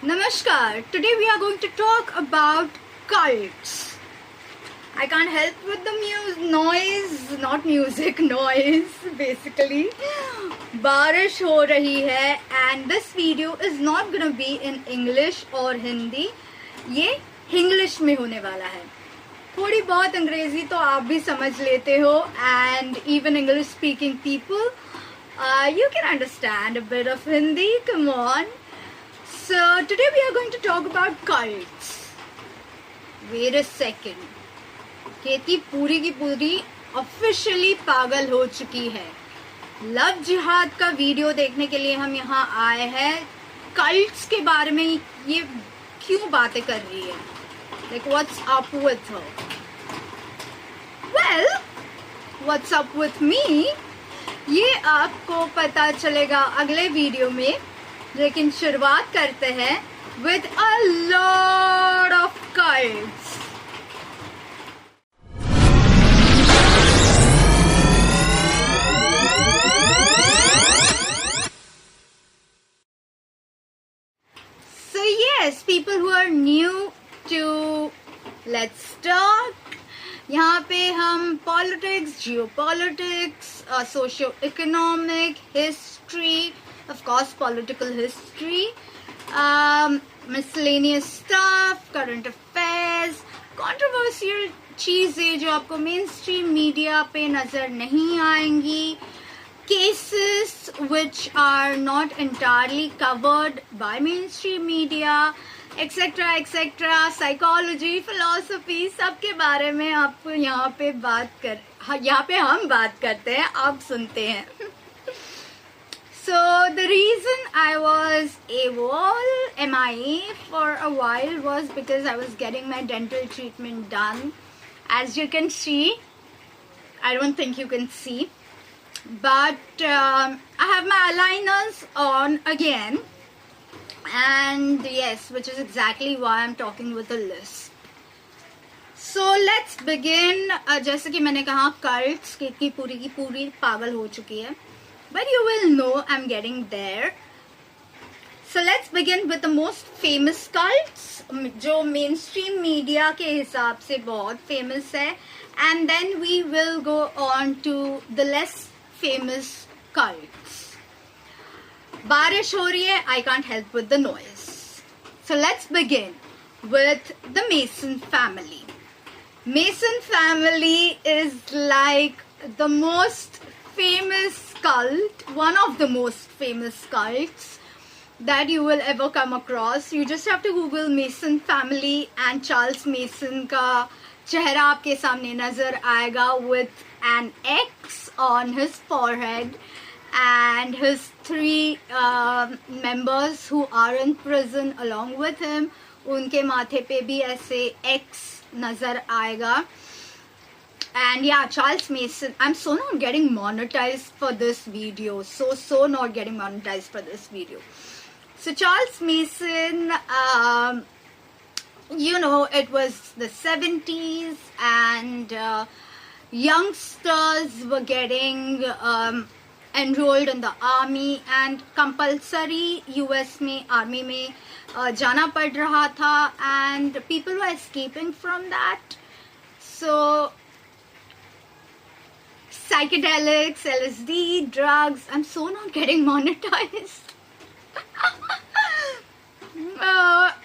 Namaskar. Today we are going to talk about cults. I can't help with the noise, not music, noise basically. बारिश हो रही है and this video is not gonna be in English or Hindi. ये English में होने वाला है. थोड़ी बहुत अंग्रेजी तो आप भी समझ लेते हो and even English speaking people, you can understand a bit of Hindi. Come on. So today we are going to talk about cults. Wait a second. केती पूरी की पूरी ऑफिशियली पागल हो चुकी है. लव जिहाद का वीडियो देखने के लिए हम यहाँ आए हैं. कल्ट्स के बारे में ये क्यों बातें कर रही है? Like what's up with her? Well, what's up with me? ये आपको पता चलेगा अगले वीडियो में. लेकिन शुरुआत करते हैं with a lot of cults. So yes, people who are new to Let's Talk, यहाँ पे हम politics, geopolitics, socio economic, history, of course political history, miscellaneous stuff, current affairs, controversial चीजें जो आपको मेन स्ट्रीम मीडिया पे नजर नहीं आएंगी, cases which are not entirely covered by mainstream media, etc etc, psychology, philosophy, सबके बारे में आपको यहाँ पे हम बात करते हैं, आप सुनते हैं. So the reason I was MIA for a while was because I was getting my dental treatment done. As you can see, I don't think you can see, but I have my aligners on again, and yes, which is exactly why I'm talking with a lisp. So let's begin. जैसे कि मैंने कहा, cults की पूरी पागल हो चुकी है. But you will know I'm getting there. So let's begin with the most famous cults, जो mainstream media के हिसाब से बहुत famous है, and then we will go on to the less famous cults. बारिश हो रही है, I can't help with the noise. So let's begin with the Mason family. Mason family is like the most famous cult, one of the most famous cults that you will ever come across. You just have to Google Mason family and Charles Mason का चेहरा आपके सामने नजर आएगा with an X on his forehead and his three members who are in prison along with him. उनके माथे पे भी ऐसे X नजर आएगा. And yeah, Charles Mason, I'm so not getting monetized for this video. So not getting monetized for this video. So Charles Mason, it was the 70s and youngsters were getting enrolled in the army and compulsory US में, army में जाना पड़ रहा था, and people were escaping from that. So psychedelics, LSD, drugs. I'm so not getting monetized.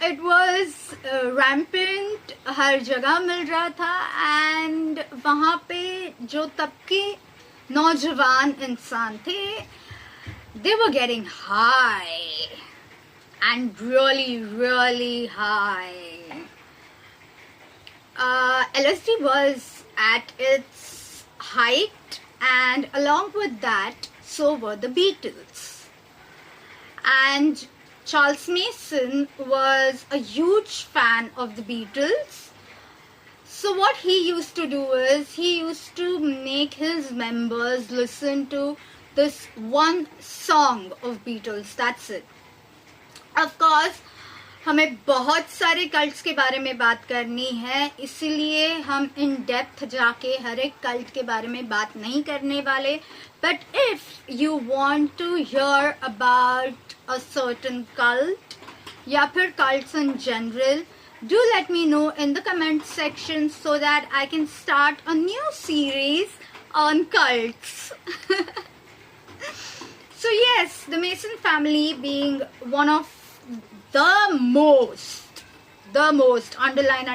It was rampant. हर जगह मिल रहा था, and वहाँ पे जो तब के नौजवान इंसान थे, they were getting high and really high. LSD was at its height, and along with that, so were the Beatles. And Charles Mason was a huge fan of the Beatles. So what he used to do is he used to make his members listen to this one song of Beatles. That's it. Of course, हमें बहुत सारे cults के बारे में बात करनी है, इसीलिए हम इन डेप्थ जाके हर एक कल्ट के बारे में बात नहीं करने वाले. But if you want to hear about a certain cult, या फिर cults in general, do let me know in the comment section so that I can start a new series on cults. So yes, the Mason family being one of the most, underline,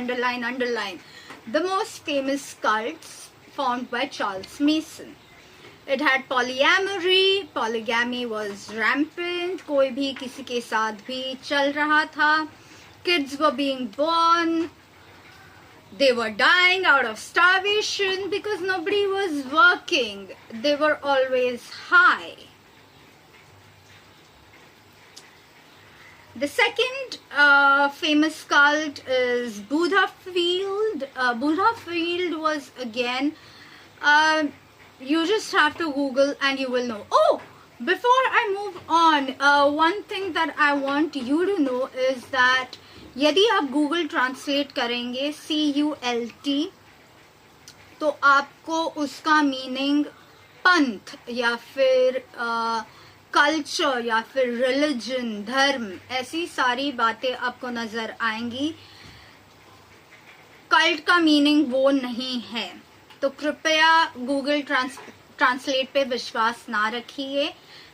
the most famous cults formed by Charles Mason. It had polyamory, polygamy was rampant, कोई भी किसी के साथ भी चल रहा था, kids were being born, they were dying out of starvation because nobody was working, they were always high. The second famous cult is Buddha Field. Buddha Field was again, you just have to Google and you will know. Oh, before I move on, one thing that I want you to know is that यदि आप Google Translate करेंगे CULT, तो आपको उसका meaning पंथ या फिर culture या फिर रिलीजन, धर्म, ऐसी सारी बातें आपको नजर आएंगी. कल्ट का मीनिंग वो नहीं है, तो कृपया गूगल ट्रांसलेट पे विश्वास ना रखिए.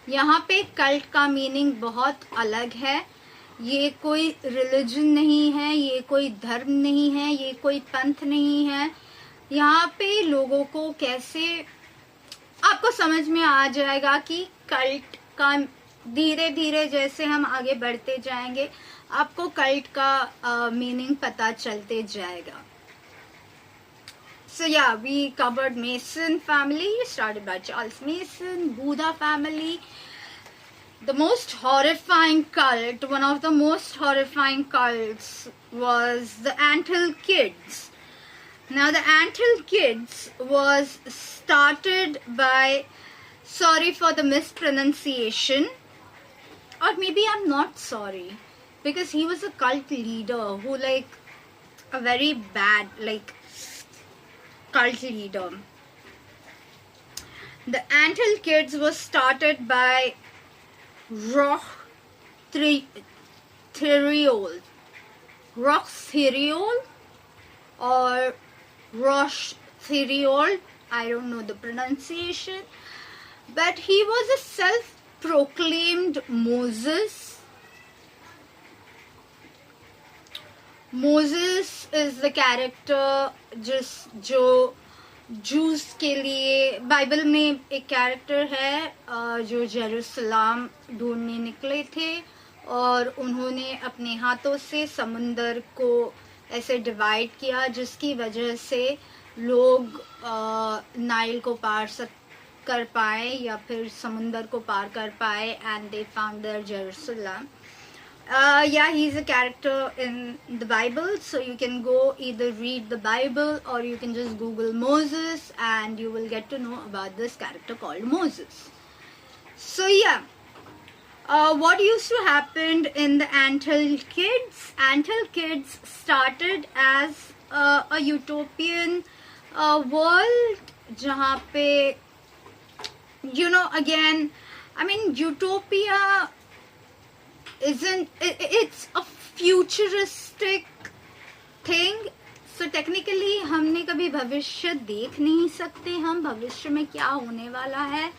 यहाँ पे कल्ट का मीनिंग बहुत अलग है. ये कोई रिलीजन नहीं है, ये कोई धर्म नहीं है, ये कोई पंथ नहीं है. यहाँ पे लोगों को कैसे आपको समझ में आ जाएगा कि कल्ट का धीरे धीरे जैसे हम आगे बढ़ते जाएंगे आपको कल्ट का मीनिंग पता चलते जाएगा. So yeah, we covered Mason family, started by Charles Mason. Buddha family, the most horrifying cult, one of the most horrifying cults was the Anthill Kids. Now the Anthill Kids was started by, sorry for the mispronunciation, or maybe I'm not sorry, because he was a cult leader who like a very bad like cult leader. The Anthill Kids was started by Roch Theriol or Roch Theriol, I don't know the pronunciation, but he was a self-proclaimed Moses. Moses is the character जो juice के लिए Bible में एक character है जो Jerusalem ढूंढने निकले थे और उन्होंने अपने हाथों से समुंदर को ऐसे डिवाइड किया जिसकी वजह से लोग नाइल को पार कर पाए या फिर समुंदर को पार कर पाए and they found there Jerusalem. Yeah, he's a character in the Bible, so you can go either read the Bible or you can just Google Moses and you will get to know about this character called Moses. So yeah, what used to happen in the Anthill Kids? Anthill Kids started as a utopian world जहाँ पे, you know, again, I mean, utopia isn't, it's a futuristic thing, so technically हमने कभी भविष्य देख नहीं सकते. हम भविष्य में क्या होने वाला है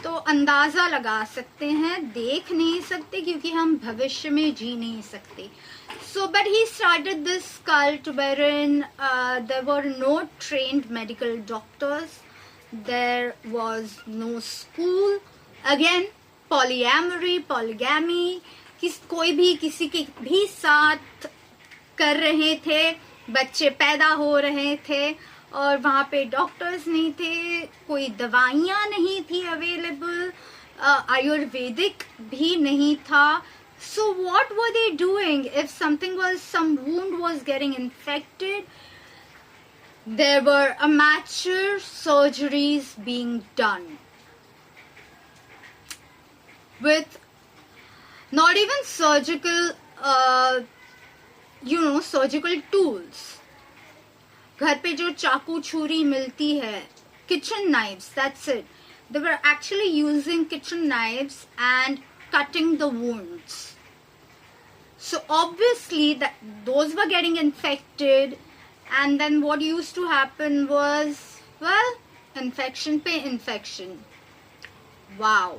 तो अंदाजा लगा सकते हैं, देख नहीं सकते क्योंकि हम भविष्य में जी नहीं सकते. So but he started this cult wherein there were no trained medical doctors, there was no school, again polyamory, polygamy, कोई भी किसी के भी साथ कर रहे थे, बच्चे पैदा हो रहे थे और वहाँ पे डॉक्टर्स नहीं थे, कोई दवाइयाँ नहीं थी अवेलेबल, आयुर्वेदिक भी नहीं था. So what were they doing? If some wound was getting infected, there were amateur surgeries being done with not even surgical, surgical tools. घर पे जो चाकू छुरी मिलती है, kitchen knives, that's it. They were actually using kitchen knives and cutting the wounds. So obviously that those were getting infected, and then what used to happen was, well, infection pe infection. Wow.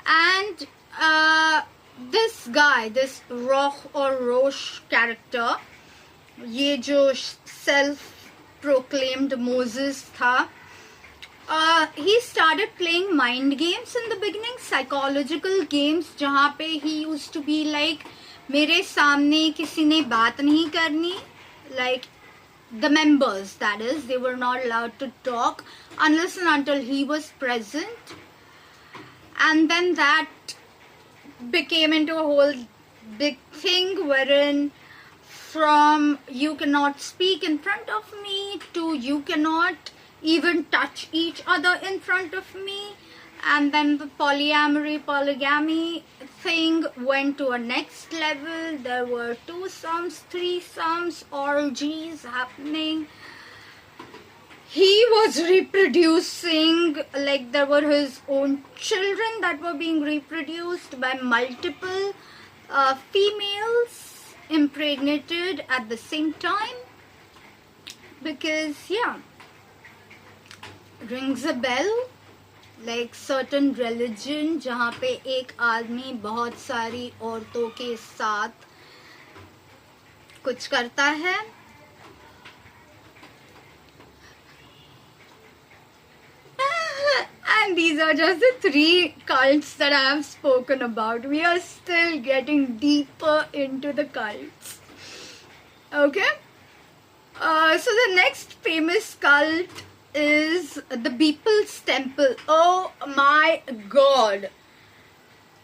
And this guy, this Roche character, ये जो self-proclaimed Moses था, he started playing mind games in the beginning, psychological games, जहाँ पे he used to be like, मेरे सामने किसी ने बात नहीं करनी, like the members, that is, they were not allowed to talk unless and until he was present. And then that became into a whole big thing wherein from you cannot speak in front of me to you cannot even touch each other in front of me. And then the polygamy thing went to a next level. There were 2-somes, 3-somes, orgies happening. He was reproducing, like there were his own children that were being reproduced by multiple females impregnated at the same time. Because, yeah, rings a bell, like certain religion जहाँ पे एक आदमी बहुत सारी औरतों के साथ कुछ करता है. And these are just the 3 cults that I have spoken about. We are still getting deeper into the cults. Okay? So the next famous cult is the People's Temple. Oh my God.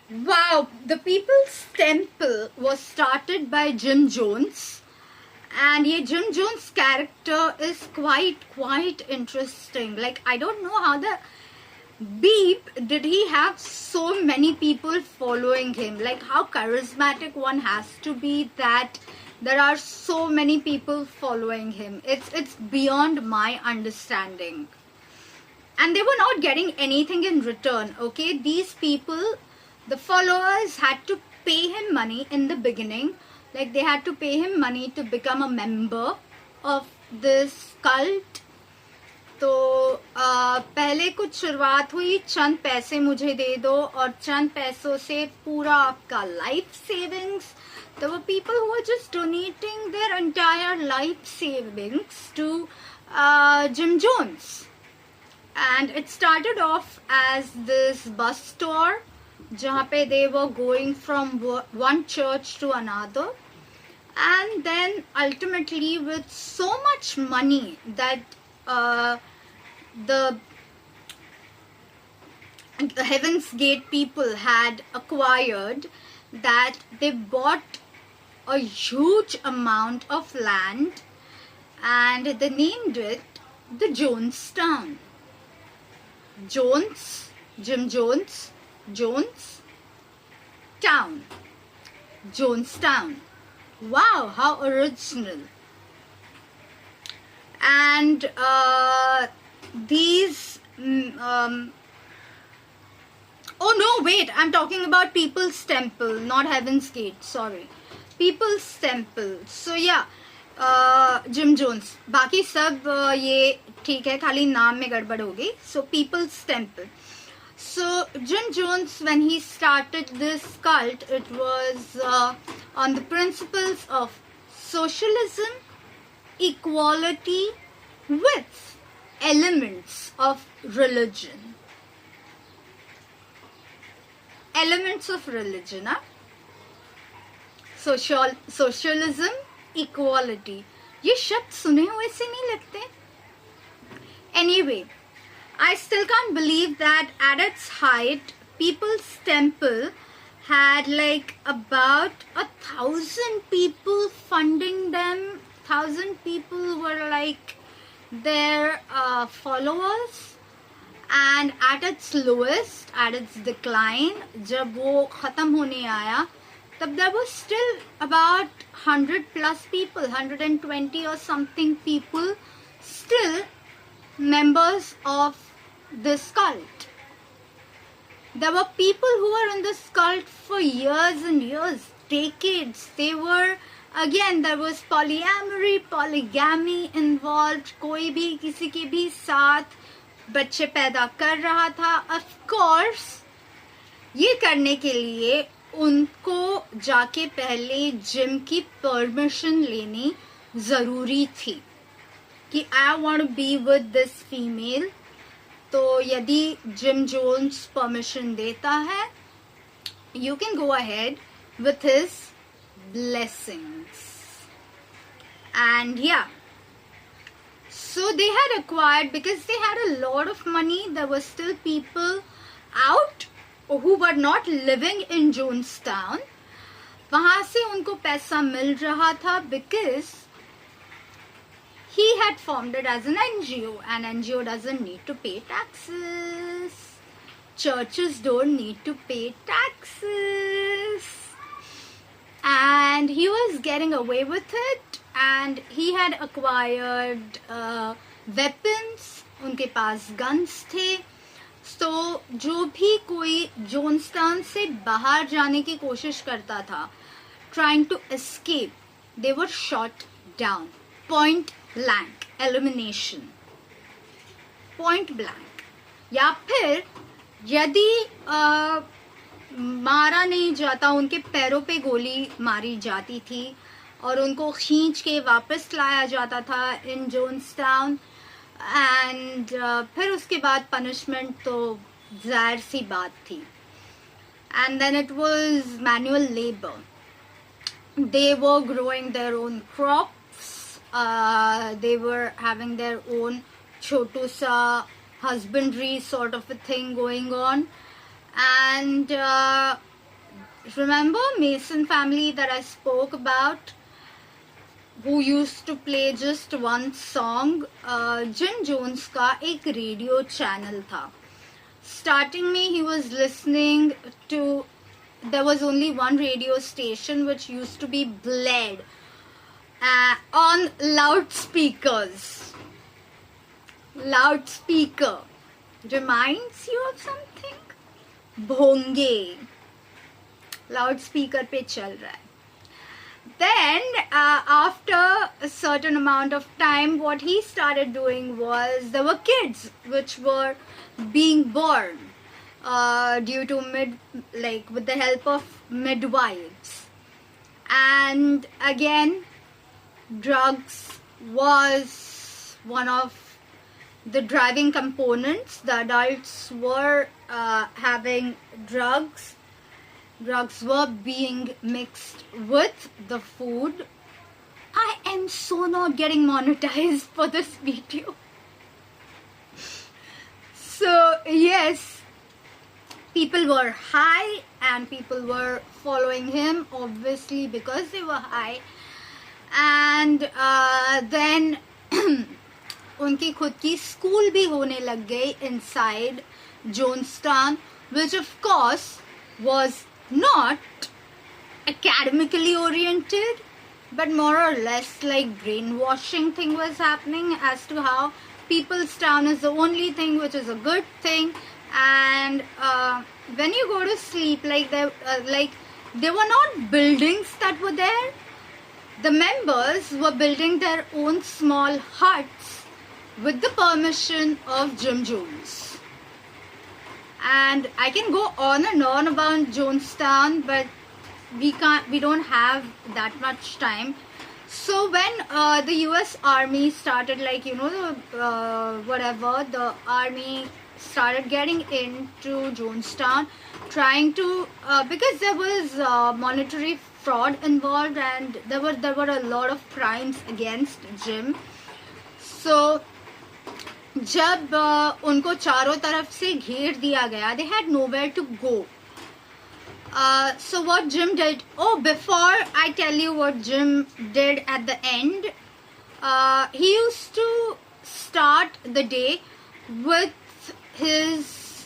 Wow. The People's Temple was started by Jim Jones. And yeah, Jim Jones' character is quite interesting. Like, I don't know how the beep did he have so many people following him. Like, how charismatic one has to be that there are so many people following him. It's beyond my understanding. And they were not getting anything in return. Okay, these people, the followers, had to pay him money in the beginning. Like, they had to pay him money to become a member of this cult. तो पहले कुछ शुरुआत हुई, चंद पैसे मुझे दे दो और चंद पैसों से पूरा आपका life savings. There were people who were just donating their entire life savings to Jim Jones. And it started off as this bus tour, जहाँ पे they were going from one church to another. And then ultimately with so much money that the Heaven's Gate people had acquired, that they bought a huge amount of land and they named it the Jonestown. Jones, Jim Jones, Jones Town, Jonestown. Wow, how original. And these oh no, wait, I'm talking about People's Temple, not Heaven's Gate, sorry. People's Temple. So yeah, Jim Jones. बाकी सब ये ठीक है, खाली नाम में गड़बड़ हो गई. So People's Temple. So Jim Jones, when he started this cult, it was on the principles of socialism, equality with elements of religion. Elements of religion, huh? Socialism, equality. ये शब्द सुने हुए से नहीं लगते? Anyway, I still can't believe that at its height, People's Temple had like about 1,000 people funding them. 1,000 people were like their followers. And at its lowest, at its decline, जब वो खत्म होने आया, तब there was still about 100 plus people, 120 or something people, still members of this cult. There were people who were in this cult for years and years, decades. They were, again, there was polyamory, polygamy involved. कोई भी किसी के भी साथ बच्चे पैदा कर रहा था. Of course, ये करने के लिए उनको जाके पहले जिम की परमिशन लेनी जरूरी थी कि I want to be with this female. तो यदि जिम जोन्स परमिशन देता है, you can go ahead with his blessings. And yeah, so they had acquired, because they had a lot of money, there were still people out who were not living in Jonestown. वहां से उनको पैसा मिल रहा था because he had formed it as an NGO, and NGO doesn't need to pay taxes. Churches don't need to pay taxes. And he was getting away with it, and he had acquired weapons. उनके पास guns थे. So जो भी कोई जोन्सटाउन से बाहर जाने की कोशिश करता था, trying to escape, they were shot down. Point blank, elimination. Point blank. या फिर यदि मारा नहीं जाता, उनके पैरों पे गोली मारी जाती थी और उनको खींच के वापस लाया जाता था इन जोन्सटाउन. एंड फिर उसके बाद पनिशमेंट तो जाहिर सी बात थी. And then it was manual labour. They were growing their own crops. They were having their own chotu sa husbandry sort of a thing going on. And remember Mason family that I spoke about, who used to play just one song? Jim Jones का एक radio channel था. Starting में he was listening to, there was only one radio station which used to be blared on loudspeakers. Loudspeaker reminds you of something? भोंगे loudspeaker पे चल रहा है. Then after a certain amount of time, what he started doing was, there were kids which were being born due to with the help of midwives. And again, drugs was one of the driving components. The adults were having drugs. Drugs were being mixed with the food. I am so not getting monetized for this video. So yes, people were high and people were following him, obviously because they were high. And then उनकी खुद की school भी होने लग गई inside Jonestown, which of course was not academically oriented, but more or less like brainwashing thing was happening as to how people's town is the only thing which is a good thing. And when you go to sleep, there were not buildings that were there. The members were building their own small huts with the permission of Jim Jones. And I can go on and on about Jonestown, but we don't have that much time. So when the US Army started, the army started getting into Jonestown, trying to because there was monetary fraud involved, and there were a lot of crimes against Jim. So जब उनको चारों तरफ से घेर दिया गया, they had nowhere to go. So what Jim did, before I tell you what Jim did at the end, he used to start the day with his,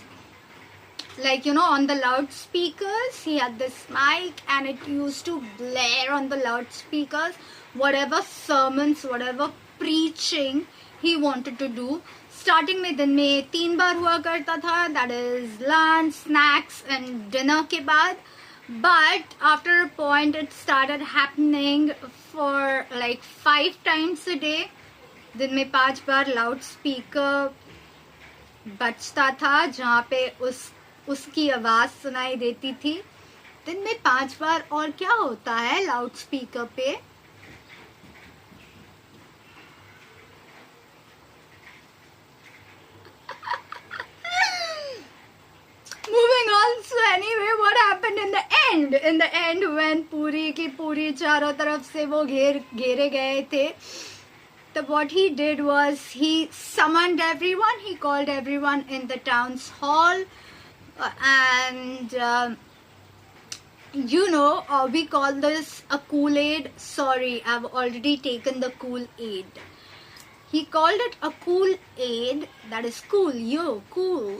on the loudspeakers, he had this mic and it used to blare on the loudspeakers, whatever sermons, whatever preaching he wanted to do. Starting में दिन में 3 बार हुआ करता था, that is lunch, snacks and dinner के बाद. But after a point it started happening for like 5 times a day. दिन में 5 बार लाउड स्पीकर बजता था जहाँ पे उसकी आवाज सुनाई देती थी. दिन में 5 बार. और क्या होता है लाउड स्पीकर पे? Moving on, so anyway, what happened in the end? In the end, when पूरी की पूरी चारों तरफ से वो घेरे गए थे, so what he did was he summoned everyone. He called everyone in the town's hall, and we call this a Kool-Aid. Sorry, I've already taken the Kool-Aid. He called it a Kool-Aid. That is cool, cool.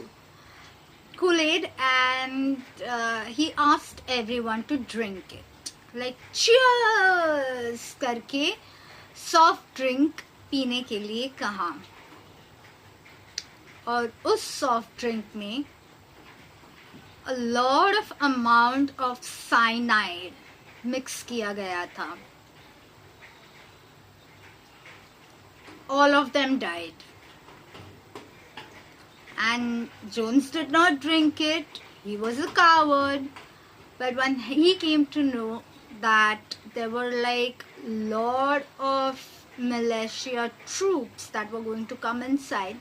Kool-Aid, and he asked everyone to drink it, like cheers करके soft drink पीने के लिए कहा. और उस soft drink में a lot of amount of cyanide mix किया गया था. All of them died. And Jones did not drink it. He was a coward. But when he came to know that there were like lot of militia troops that were going to come inside,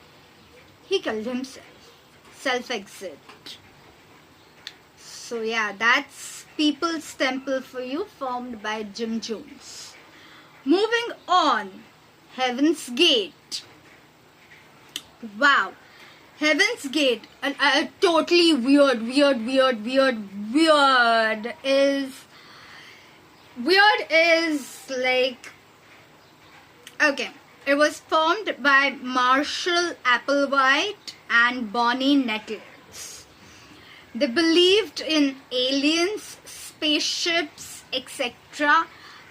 he killed himself. Self-exit. So yeah, that's People's Temple for you, formed by Jim Jones. Moving on, Heaven's Gate. Wow. Heaven's Gate, totally weird is like, okay, it was formed by Marshall Applewhite and Bonnie Nettles. They believed in aliens, spaceships, etc.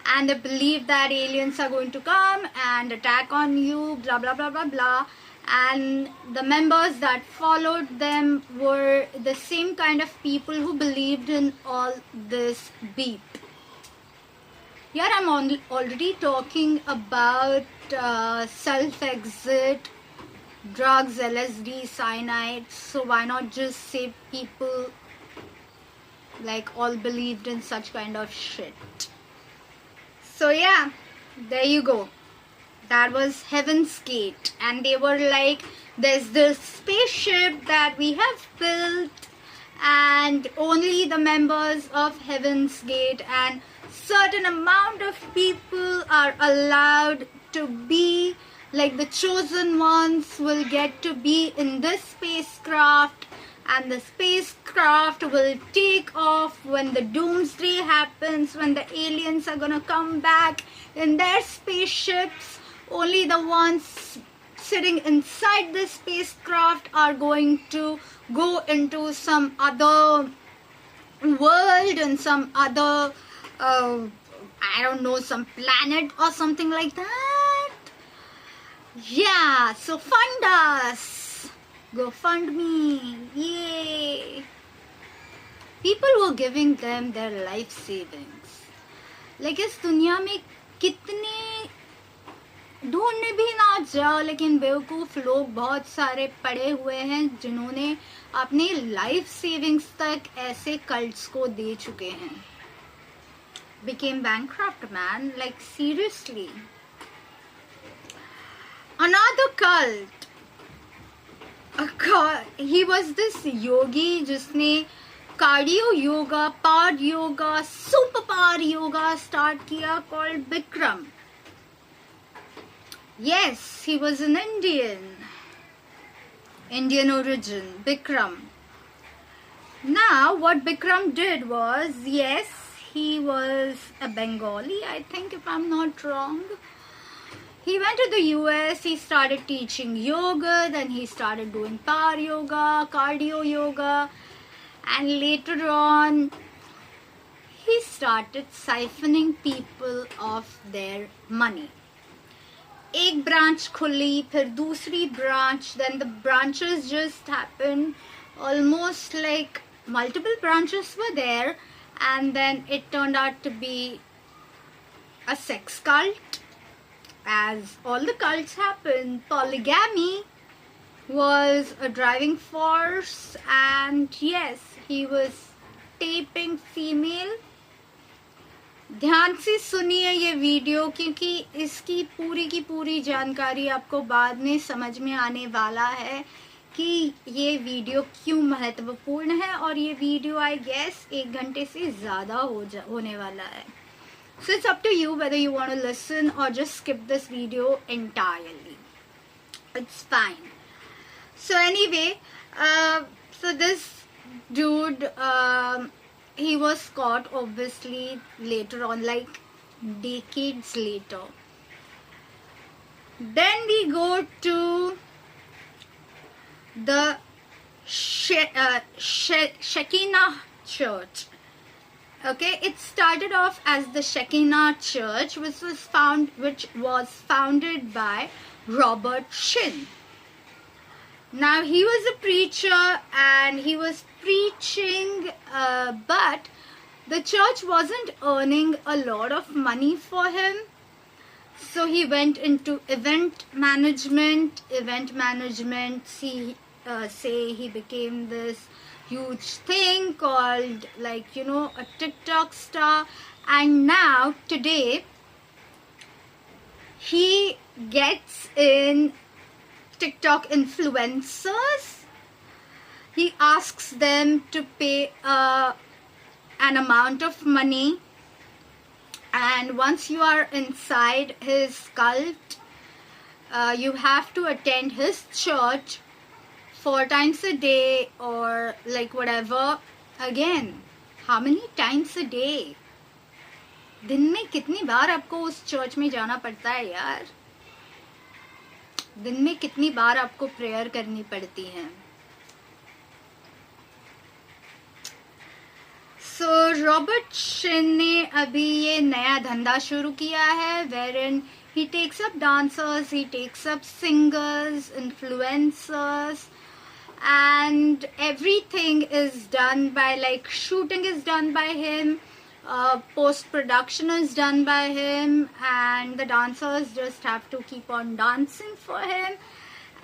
And they believed that aliens are going to come and attack on you, blah blah blah blah blah. And the members that followed them were the same kind of people who believed in all this beep. Here I'm already talking about self-exit, drugs, LSD, cyanide. So why not just say people like all believed in such kind of shit? So yeah, there you go. That was Heaven's Gate, and they were like, there's this spaceship that we have built, and only the members of Heaven's Gate and certain amount of people are allowed to be, like the chosen ones will get to be in this spacecraft, and the spacecraft will take off when the doomsday happens, when the aliens are gonna come back in their spaceships. Only the ones sitting inside the spacecraft are going to go into some other world and some other, I don't know, some planet or something like that. Yeah, so fund us. Go fund me. Yay. People were giving them their life savings. Like इस दुनिया में कितने ढूंढने भी ना जाओ, लेकिन बेवकूफ लोग बहुत सारे पड़े हुए हैं जिन्होंने अपने लाइफ सेविंग्स तक ऐसे कल्ट्स को दे चुके हैं. Became bankrupt, man. Like seriously. Another cult. He was this yogi जिसने कार्डियो योगा, पार योगा, सुपर पार योगा स्टार्ट किया, called Bikram. Yes, he was an Indian origin, Bikram. Now, what Bikram did was, yes, he was a Bengali, I think, if I'm not wrong. He went to the US, he started teaching yoga, then he started doing power yoga, cardio yoga, and later on, he started siphoning people of their money. एक branch खुली, फिर दूसरी branch, then the branches just happened, almost like multiple branches were there, and then it turned out to be a sex cult, as all the cults happen. Polygamy was a driving force, and yes, he was taping female. ध्यान से सुनिए ये video, क्योंकि इसकी पूरी की पूरी जानकारी आपको बाद में समझ में आने वाला है कि ये वीडियो क्यों महत्वपूर्ण है, और ये वीडियो आई गेस 1 घंटे से ज़्यादा होने वाला है. So it's up to you whether you want to listen or just skip this video entirely. It's fine. So anyway, so this dude, he was caught obviously later on, like decades later. Then we go to the Shekinah Church. Okay, it started off as the Shekinah Church, which was founded by Robert Shin. Now he was a preacher and he was preaching, but the church wasn't earning a lot of money for him. So he went into event management. He became this huge thing called, like, you know, a TikTok star. And now today he gets in TikTok influencers. He asks them to pay an amount of money, and once you are inside his cult, you have to attend his church 4 times a day, or like whatever. Again, how many times a day? दिन में कितनी बार आपको उस church में जाना पड़ता है यार? दिन में कितनी बार आपको प्रेयर करनी पड़ती है? सो रॉबर्ट शिन ने अभी ये नया धंधा शुरू किया है, wherein he takes up dancers, he takes up singers, influencers, and everything is done by, like, shooting is done by him, post-production is done by him, and the dancers just have to keep on dancing for him,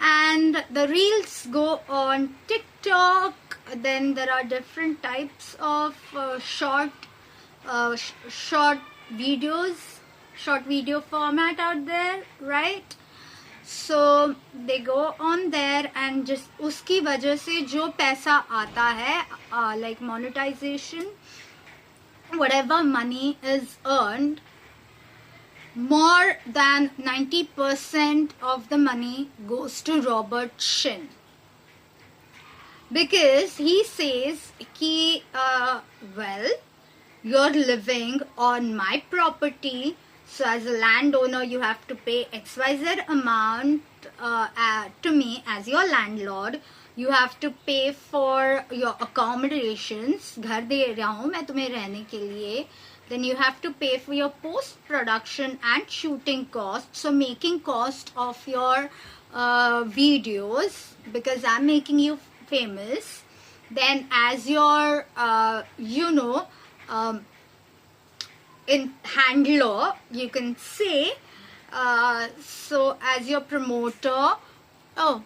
and the reels go on TikTok. Then there are different types of short video format out there, right? So they go on there, and just उसकी वजह से जो पैसा आता है, like monetization, whatever money is earned, more than 90% of the money goes to Robert Shin, because he says कि well, you're living on my property, so as a landowner you have to pay XYZ amount to me as your landlord. You have to pay for your accommodations. घर दे रहा हूँ मैं तुम्हें रहने के लिए. Then you have to pay for your post-production and shooting costs, so making cost of your videos, because I'm making you famous. Then as your in handler, you can say, so as your promoter. Oh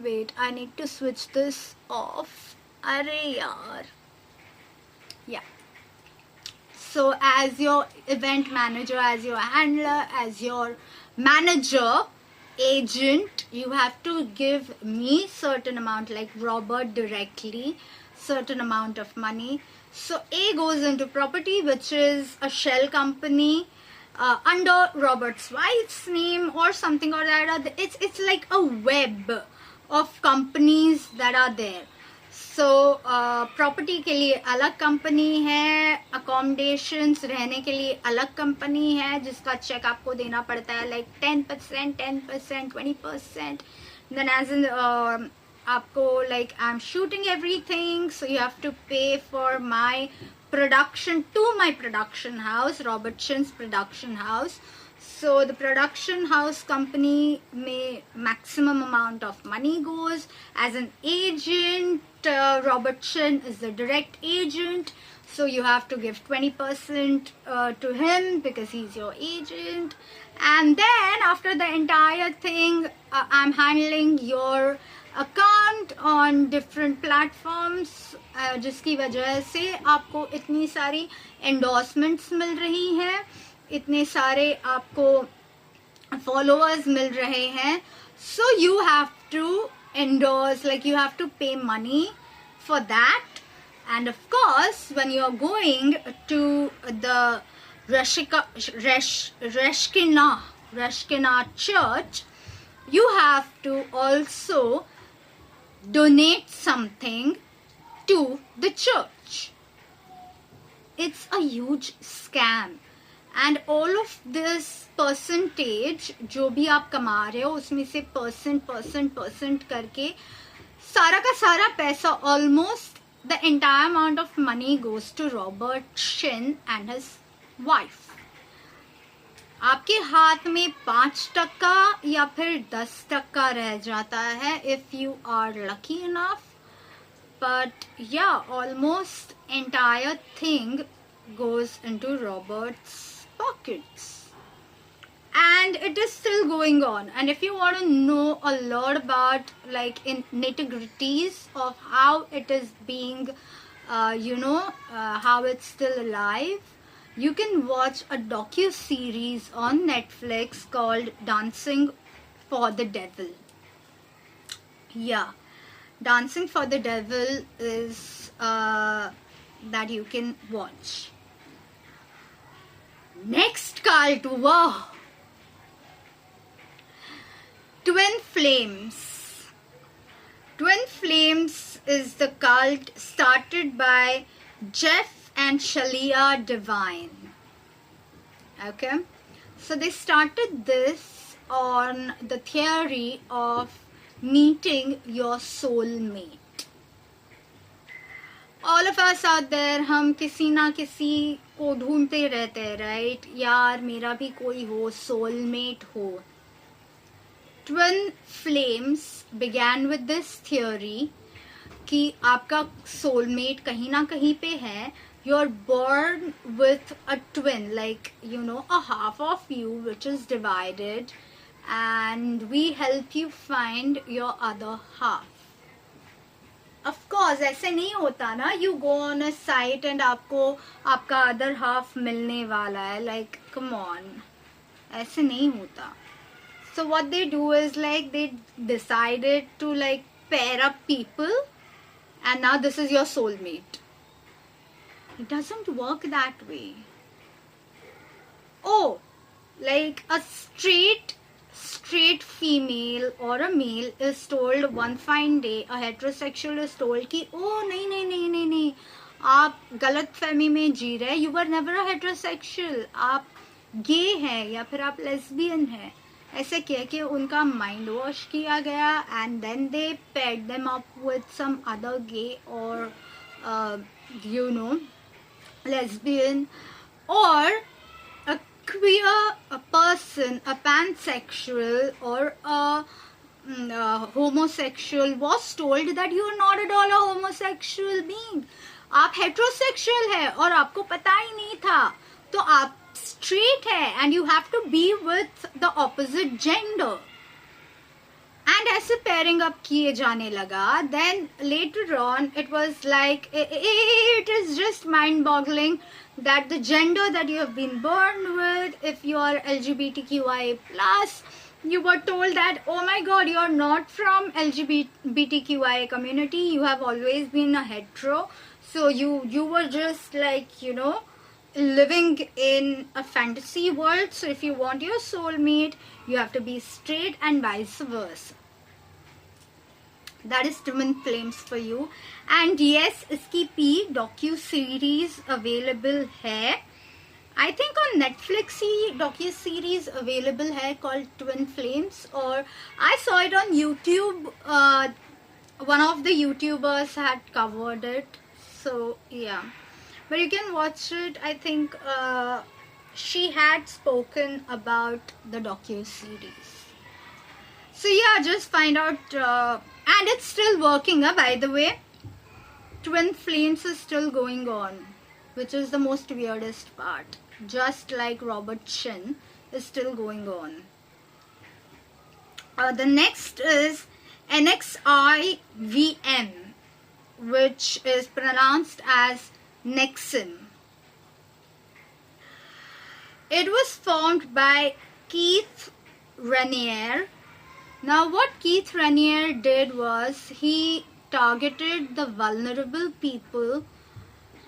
wait, I need to switch this off. Arey yaar. Yeah. So as your event manager, as your handler, as your manager, agent, you have to give me certain amount, like Robert directly, certain amount of money. So A goes into property, which is a shell company under Robert's wife's name or something or that. It's like a web of companies that are there. So property के लिए अलग company है, accommodations रहने के लिए अलग company है, जिसका चेक आपको देना पड़ता है, like 10%, 20%. Then as in आपको, like, I'm shooting everything, so you have to pay for my production to my production house, Robert Shin's production house. So the production house company may maximum amount of money goes. As an agent, Robert Chin is the direct agent. So you have to give 20% to him because he's your agent. And then after the entire thing, I'm handling your account on different platforms, जिसकी वजह से आपको इतनी सारी endorsements मिल रही हैं, इतने सारे आपको followers मिल रहे हैं. So you have to endorse, like you have to pay money for that. And of course, when you're going to the Reshkina church, you have to also donate something to the church. It's a huge scam. And all of this percentage जो भी आप कमा रहे हो उसमें से percent करके सारा का सारा पैसा, almost the entire amount of money goes to Robert Chin and his wife. आपके हाथ में 5% या फिर 10% रह जाता है if you are lucky enough. But yeah, almost entire thing goes into Robert's pockets. And it is still going on. And if you want to know a lot about like in nitty-gritties of how it is being, how it's still alive, you can watch a docu-series on Netflix called Dancing for the Devil. Yeah, Dancing for the Devil is that you can watch. Next cult, wow. Twin Flames. Twin Flames is the cult started by Jeff and Shalia Devine. Okay, so they started this on the theory of meeting your soulmate. All of us out there, हम किसी ना किसी को ढूंढते रहते हैं, right? यार मेरा भी कोई हो, soulmate हो. Twin Flames began with this theory कि आपका soulmate कहीं ना कहीं पे है. You're born with a twin, like a half of you which is divided, and we help you find your other half. Of course, ऐसे नहीं होता ना. You go on a site and आपको आपका other half मिलने वाला है. Like, come on, ऐसे नहीं होता. So what they do is like they decided to like pair up people, and now this is your soulmate. It doesn't work that way. Oh, like a straight female or a male is told one fine day, a heterosexual is told कि oh नहीं, आप गलत फहमी में जी रहे. You were never a heterosexual. आप gay हैं या फिर आप lesbian हैं. ऐसे कह के उनका माइंड वॉश किया गया, and then they paired them up with some other gay or lesbian or a queer person, a pansexual or a homosexual was told that you are not at all a homosexual being. आप heterosexual है और आपको पता ही नहीं था, तो आप straight है and you have to be with the opposite gender. And ऐसे pairing up किए जाने लगा. Then later on it was like it is just mind boggling that the gender that you have been born with, if you are LGBTQIA+, you were told that oh my god, you are not from LGBTQIA community, you have always been a hetero, so you were just like living in a fantasy world. So if you want your soulmate, you have to be straight and vice versa. That is Twin Flames for you. And yes, इसकी P docu-series available है. I think on Netflix he docu-series available है called Twin Flames, or I saw it on YouTube. One of the YouTubers had covered it. So yeah. But you can watch it, I think, she had spoken about the docu-series. So yeah, just find out, and it's still working, by the way. Twin Flames is still going on, which is the most weirdest part. Just like Robert Chin is still going on. The next is NXIVM, which is pronounced as Nexim. It was formed by Keith Raniere. Now what Keith Raniere did was he targeted the vulnerable people,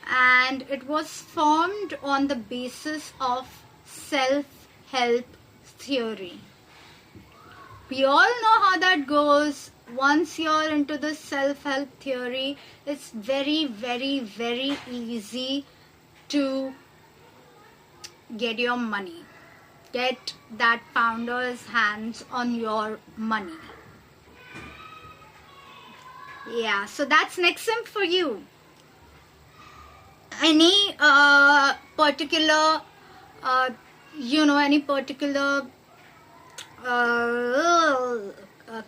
and it was formed on the basis of self-help theory. We all know how that goes. Once you're into the self-help theory, it's very, very, very easy to get your money. Get that founder's hands on your money. Yeah, so that's Nexim for you. Any particular, any particular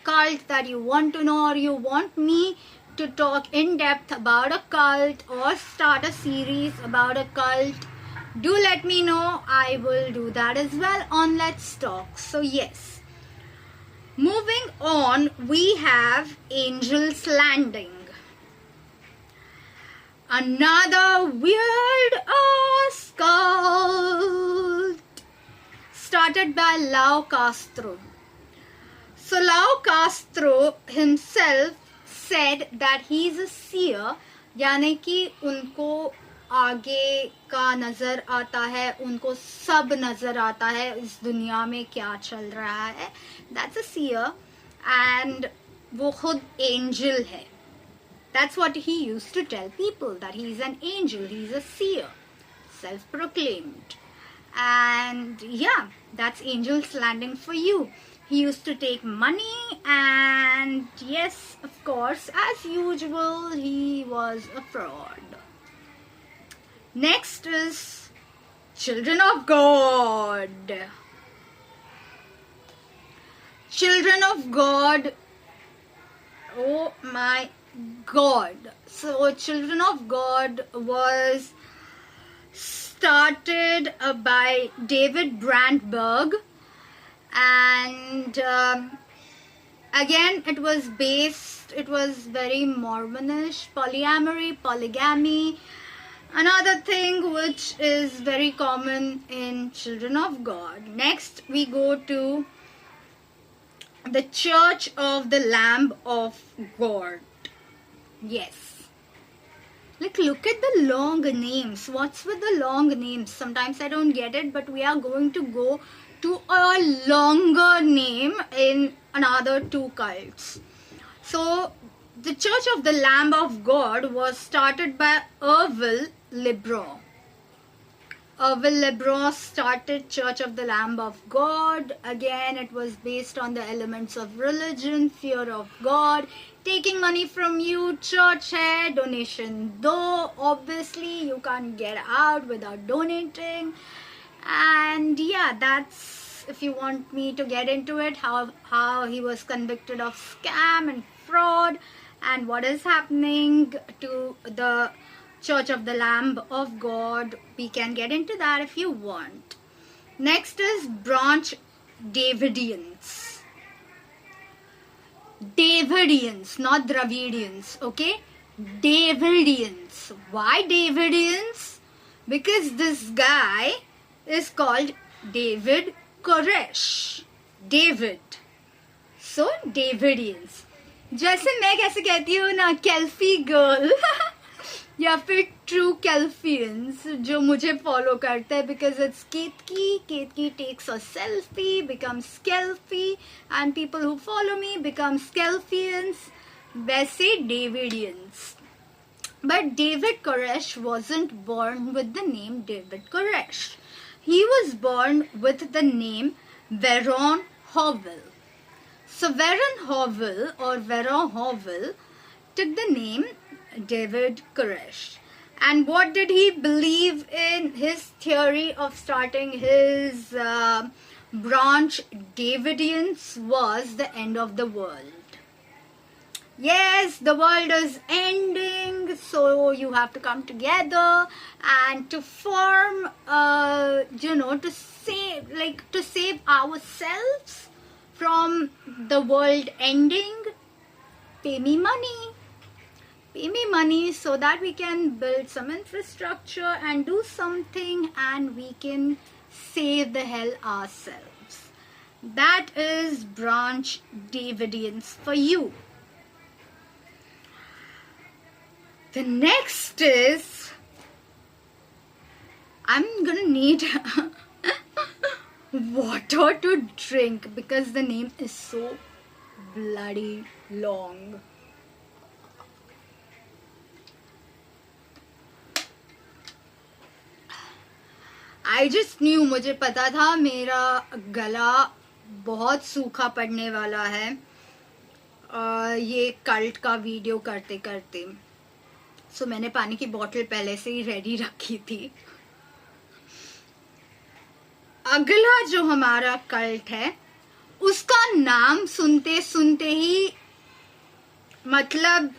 cult that you want to know, or you want me to talk in depth about a cult or start a series about a cult, do let me know. I will do that as well on Let's Talk. So yes, moving on, we have Angel's Landing. Another weird ass cult started by Lau Castro. So Lau Castro himself said that he is a seer, यानी कि उनको आगे का नजर आता है, उनको सब नजर आता है इस दुनिया में क्या चल रहा है. That's a seer, and वो खुद angel है. That's what he used to tell people, that he's an angel, he's a seer, self-proclaimed. And yeah, that's Angel's Landing for you. He used to take money, and yes, of course, as usual, he was a fraud. Next is Children of God. Children of God. Oh my God. So Children of God was started by David Brandberg, and again it was very Mormonish, polyamory, polygamy, another thing which is very common in Children of God. Next we go to the Church of the Lamb of God. Yes. Like, look at the long names. What's with the long names? Sometimes I don't get it, but we are going to go to a longer name in another two cults. So, the Church of the Lamb of God was started by Orville Lebron. Orville Lebron started Church of the Lamb of God. Again, it was based on the elements of religion, fear of God, taking money from you, church hai, donation do. Obviously, you can't get out without donating. And yeah, that's, if you want me to get into it, how he was convicted of scam and fraud, and what is happening to the Church of the Lamb of God. We can get into that if you want. Next is Branch Davidians. Davidians, not Dravidians, okay? Davidians. Why Davidians? Because this guy is called David Koresh. David. So, Davidians. जैसे मैं कैसे कहती हूँ ना, Kelfie girl या फिर true कैल्फियंस जो मुझे फॉलो करते हैं, because it's Ketaki takes a selfie, becomes kelfie, and people who follow me becomes kelfians. वैसे Davidians. But David Koresh wasn't born with the name David Koresh. He was born with the name Veron Hovell. So Veron Hovell took the name David Koresh, And what did he believe in? His theory of starting his branch Davidians was the end of the world. Yes, the world is ending, so you have to come together and to form, to save ourselves from the world ending. Pay me money so that we can build some infrastructure and do something, and we can save the hell ourselves. That is branch Davidians for you. The next is, I'm gonna need water to drink because the name is so bloody long. I just knew, मुझे पता था मेरा गला बहुत सूखा पड़ने वाला है ये कल्ट का वीडियो करते करते. सो मैंने पानी की बोतल पहले से ही रेडी रखी थी. अगला जो हमारा कल्ट है उसका नाम सुनते सुनते ही मतलब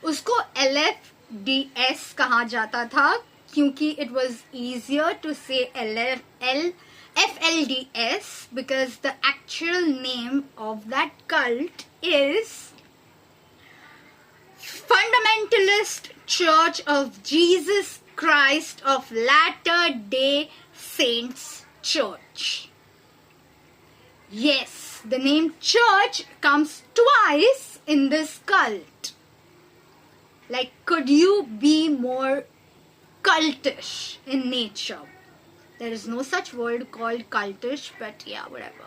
उसको LFDS कहा जाता था क्योंकि it was easier to say FLDS because the actual name of that cult is Fundamentalist Church of Jesus Christ of Latter-day Saints Church. Yes, the name church comes twice in this cult. Like, could you be more cultish in nature? There is no such word called cultish, but yeah, whatever.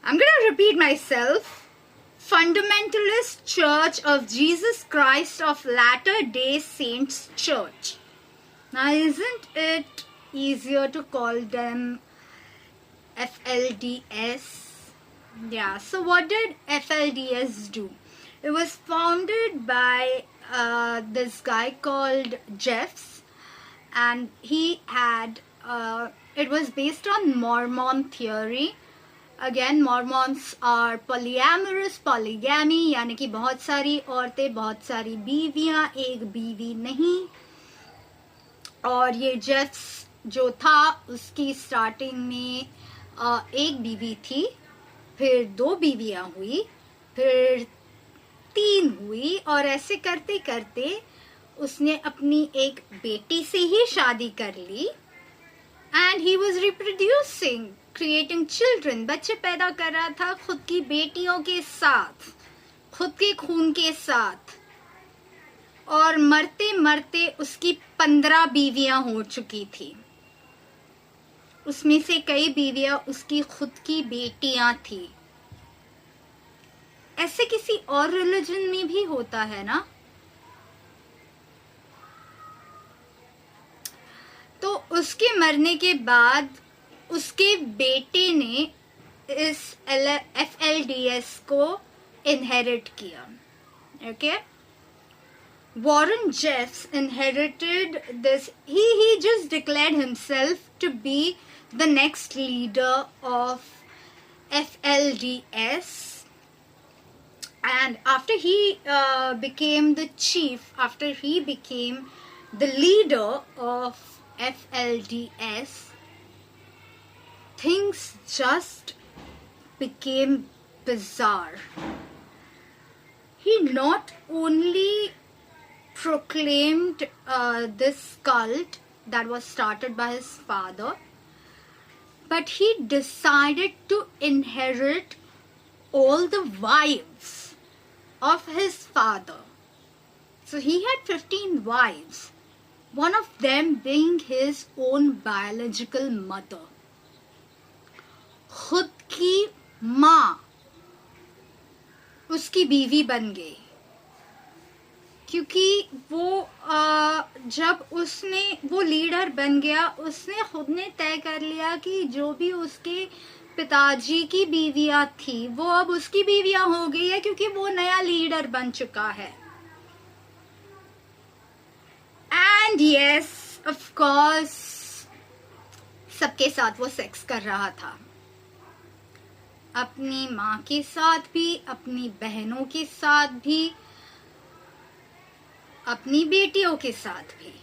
I'm gonna repeat myself. Fundamentalist Church of Jesus Christ of Latter-day Saints Church. Now, isn't it easier to call them FLDS? Yeah, so what did FLDS do? It was founded by this guy called Jeffs, and he had, it was based on Mormon theory. Again, Mormons are polyamorous, polygamy, यानी कि बहुत सारी औरतें, बहुत सारी बीवियां, एक बीवी नहीं. और ये जेफ्स जो था उसकी स्टार्टिंग में एक बीवी थी, फिर 2 बीवियां हुई, फिर 3 हुई, और ऐसे करते करते उसने अपनी एक बेटी से ही शादी कर ली. And he was reproducing, creating children. बच्चे पैदा कर रहा था खुद की बेटियों के साथ, खुद के खून के साथ. और मरते मरते उसकी 15 बीवियां हो चुकी थी. उसमें से कई बीवियां उसकी खुद की बेटियां थी. ऐसे किसी और रिलीजन में भी होता है ना. तो उसके मरने के बाद उसके बेटे ने इस FLDS को इनहेरिट किया. Okay, Warren Jeffs inherited this. He just declared himself to be the next leader of FLDS. And after he became the chief, after he became the leader of FLDS, things just became bizarre. He not only proclaimed this cult that was started by his father, but he decided to inherit all the wives of his father. So he had 15 wives, one of them being his own biological mother. खुद की माँ उसकी बीवी बन गई, क्योंकि वो जब उसने वो लीडर बन गया, उसने खुद ने तय कर लिया कि जो भी उसके पिताजी की बीवियां थी वो अब उसकी बीवियां हो गई है, क्योंकि वो नया लीडर बन चुका है. And yes, of course, सबके साथ वो सेक्स कर रहा था, अपनी माँ के साथ भी, अपनी बहनों के साथ भी, अपनी बेटियों के साथ भी।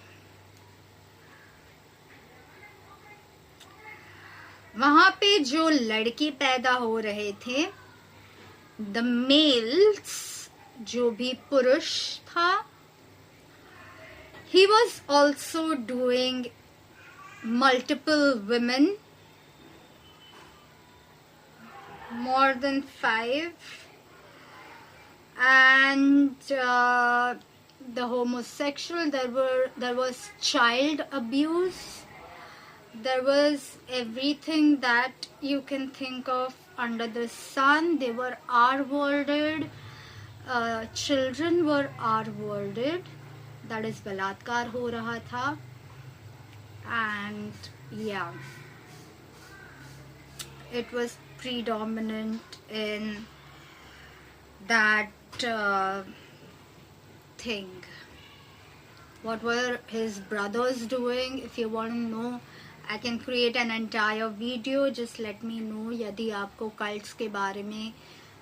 वहां पे जो लड़के पैदा हो रहे थे, द मेल्स, जो भी पुरुष था, he was also doing multiple women, more than 5, and the homosexual, there was child abuse, there was everything that you can think of under the sun. They were R-worded, children were R-worded, that is बलात्कार हो रहा था, and yeah, it was predominant in that thing. What were his brothers doing? If you want to know, I can create an entire video. Just let me know यदि आपको cults के बारे में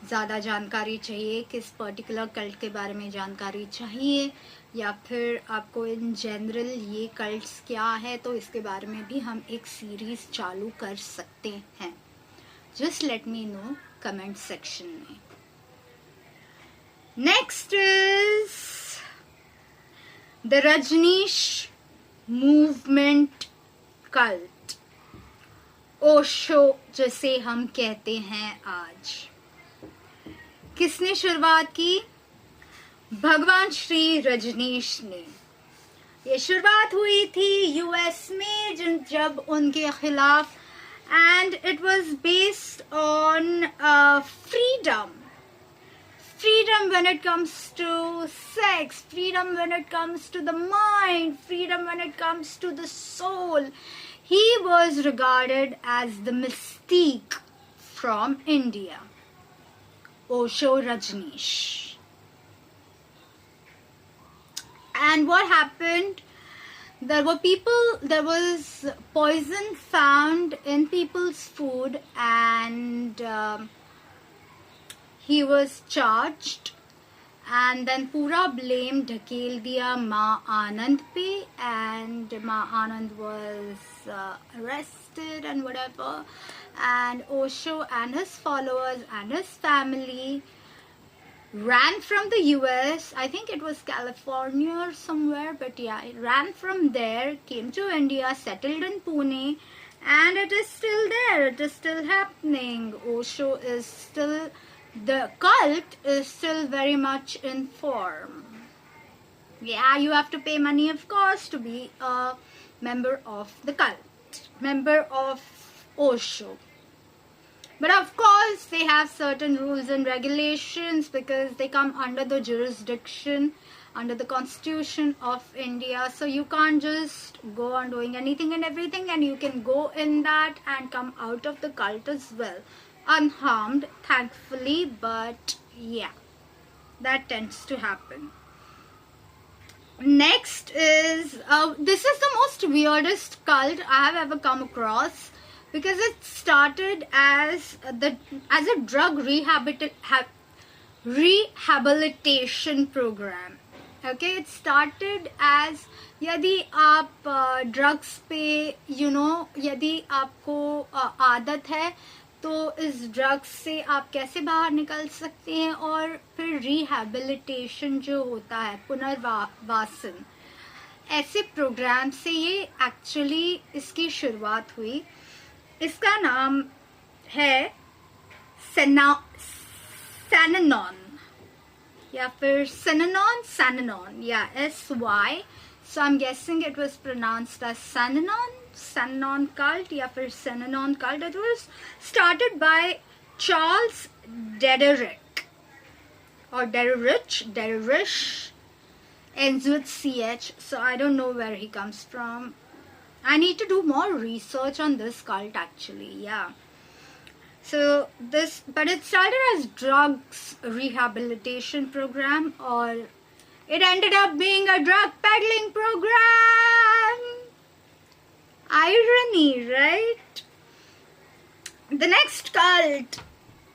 ज़्यादा जानकारी चाहिए, किस पर्टिकुलर कल्ट के बारे में जानकारी चाहिए, या फिर आपको इन जनरल ये कल्ट्स क्या है, तो इसके बारे में भी हम एक सीरीज चालू कर सकते हैं. Just let me know comment section में. Next is the Rajneesh movement cult, Osho जिसे हम कहते हैं आज. किसने शुरुआत की? भगवान श्री रजनीश ने. ये शुरुआत हुई थी यूएस में जब उनके खिलाफ, and it was based on freedom when it comes to sex, freedom when it comes to the mind, freedom when it comes to the soul. He was regarded as the mystique from India, Osho Rajneesh. And what happened? There was poison found in people's food, and he was charged, and then पूरा blame ढकेल दिया माँ आनंद पे, and माँ आनंद was arrested and whatever, and Osho and his followers and his family ran from the US. I think it was California or somewhere, but yeah, it ran from there, came to India, settled in Pune, and it is still there. It is still happening. Osho is still, the cult is still very much in form. Yeah, you have to pay money, of course, to be a member of the cult, member of Osho. But of course, they have certain rules and regulations because they come under the jurisdiction, under the Constitution of India. So you can't just go on doing anything and everything, and you can go in that and come out of the cult as well, unharmed, thankfully. But yeah, that tends to happen. Next is, this is the most weirdest cult I have ever come across, because it started as a drug rehabilitation program. Okay, it started as, यदि आप drugs पे यदि आपको आदत है, तो इस drugs से आप कैसे बाहर निकल सकते हैं, और फिर रिहैबिलिटेशन जो होता है, पुनर्वासन, ऐसे प्रोग्राम से ये एक्चुअली इसकी शुरुआत हुई. इसका नाम है Synanon, या फिर Synanon, yeah, SY. So I'm guessing it was pronounced as Synanon cult, या फिर Synanon cult. It was started by Charles Dederick, or Dederish, ends with CH. So I don't know where he comes from. I need to do more research on this cult actually, yeah. So but it started as drugs rehabilitation program, or It ended up being a drug peddling program. Irony, right? The next cult.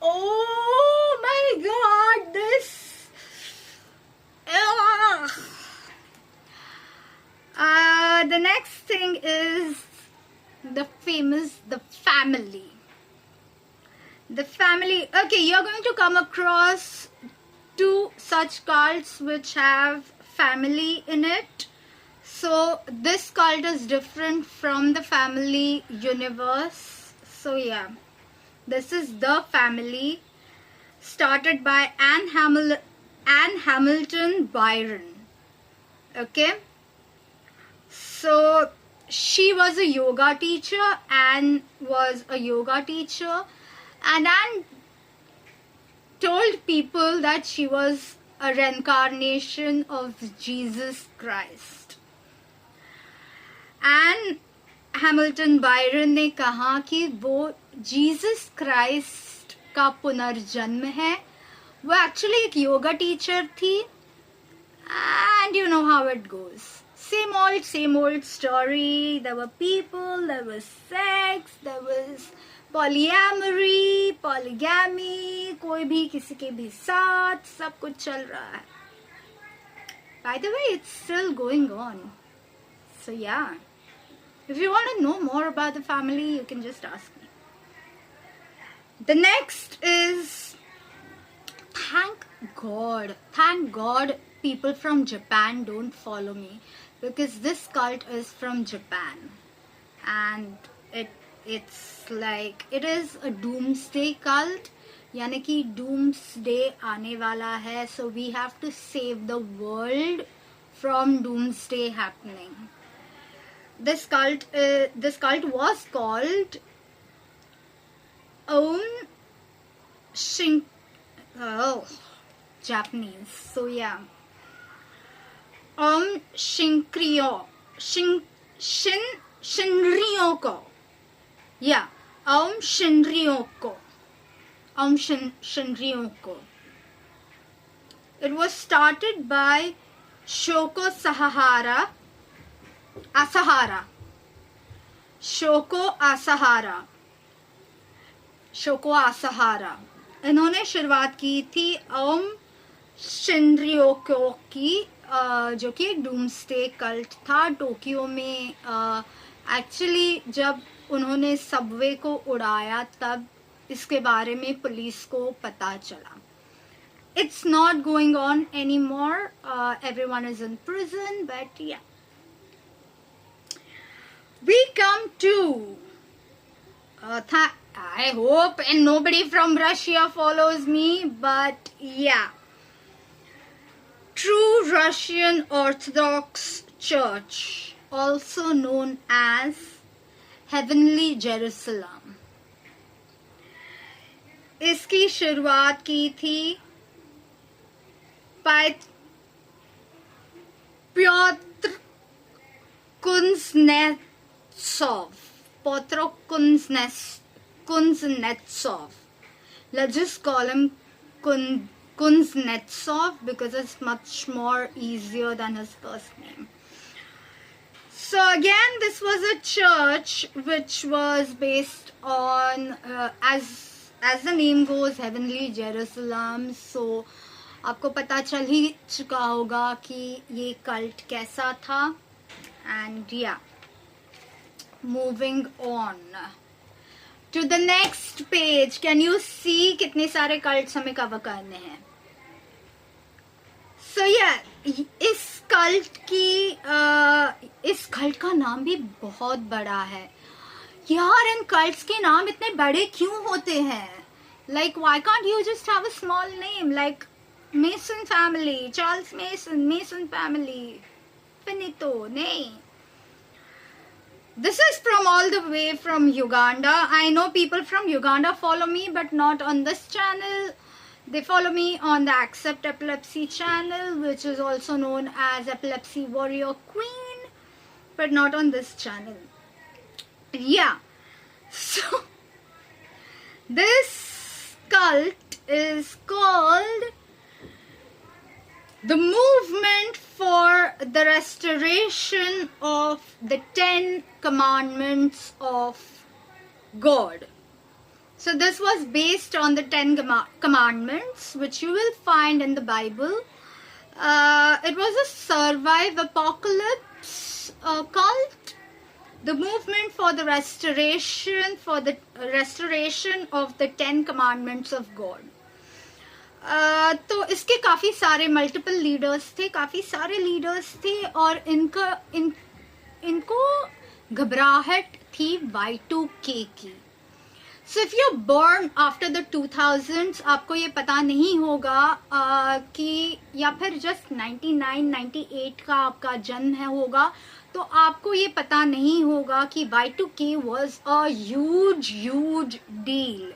Oh my god, this. Ugh. The next thing is the family. The family. Okay, you're going to come across two such cults which have family in it. So this cult is different from the family universe. So yeah, this is the family, started by Anne Hamilton Byron. Okay, so she was a yoga teacher. Anne was a yoga teacher, and Anne told people that she was a reincarnation of Jesus Christ. Anne Hamilton Byron ने कहा कि वो Jesus Christ का पुनर्जन्म है. वो actually एक yoga teacher थी. And you know how it goes. same old story. There were people, there was sex, there was polyamory, polygamy, कोई भी किसी के भी साथ, सब कुछ चल रहा है. By the way, it's still going on. So yeah, if you want to know more about the family, you can just ask me. The next is, thank God people from Japan don't follow me, because this cult is from Japan, and it's like, it is a doomsday cult. यानी कि doomsday आने वाला है, so we have to save the world from doomsday happening. This cult was called Japanese. So yeah, Shinryoko. Yeah, Shinryoko. It was started by Shoko Asahara. इन्होंने शुरुआत की थी शिनरियोको की, जो कि एक डूम्सडे कल्ट था टोक्यो में. एक्चुअली जब उन्होंने सबवे को उड़ाया तब इसके बारे में पुलिस को पता चला. It's not going on anymore. Everyone is in prison, but yeah. We come to I hope and nobody from Russia follows me, but yeah, True Russian Orthodox Church, also known as Heavenly Jerusalem. इसकी शुरुआत की थी Piotr Kuznetsov. Let's just call him Kuznetsov because it's much more easier than his first name. So again, this was a church which was based on, as the name goes, Heavenly Jerusalem. So आपको पता चल ही चुका होगा कि ये cult कैसा था. And yeah, moving on to the next page. Can you see कितने सारे कल्ट्स हमें कवर करने हैं? So yeah, इस कल्ट का नाम भी बहुत बड़ा है. यार, इन कल्ट्स के नाम इतने बड़े क्यों होते हैं? Like, why can't you just have a small name like Mason family, Charles Mason family, finito? Nahin. This is from all the way from Uganda. I know people from Uganda follow me, but not on this channel. They follow me on the Accept Epilepsy channel, which is also known as Epilepsy Warrior Queen, but not on this channel. Yeah. So, this cult is called the movement for the restoration of the 10 commandments of God. So this was based on the 10 commandments, which you will find in the Bible. It was a survive apocalypse cult. The movement for the restoration of the 10 commandments of God. तो इसके काफ़ी सारे multiple leaders थे और इनको घबराहट थी Y2K की. So if you're born after the 2000s, आपको ये पता नहीं होगा कि या फिर just 99, 98 का आपका जन्म होगा, तो आपको ये पता नहीं होगा कि Y2K was a huge deal.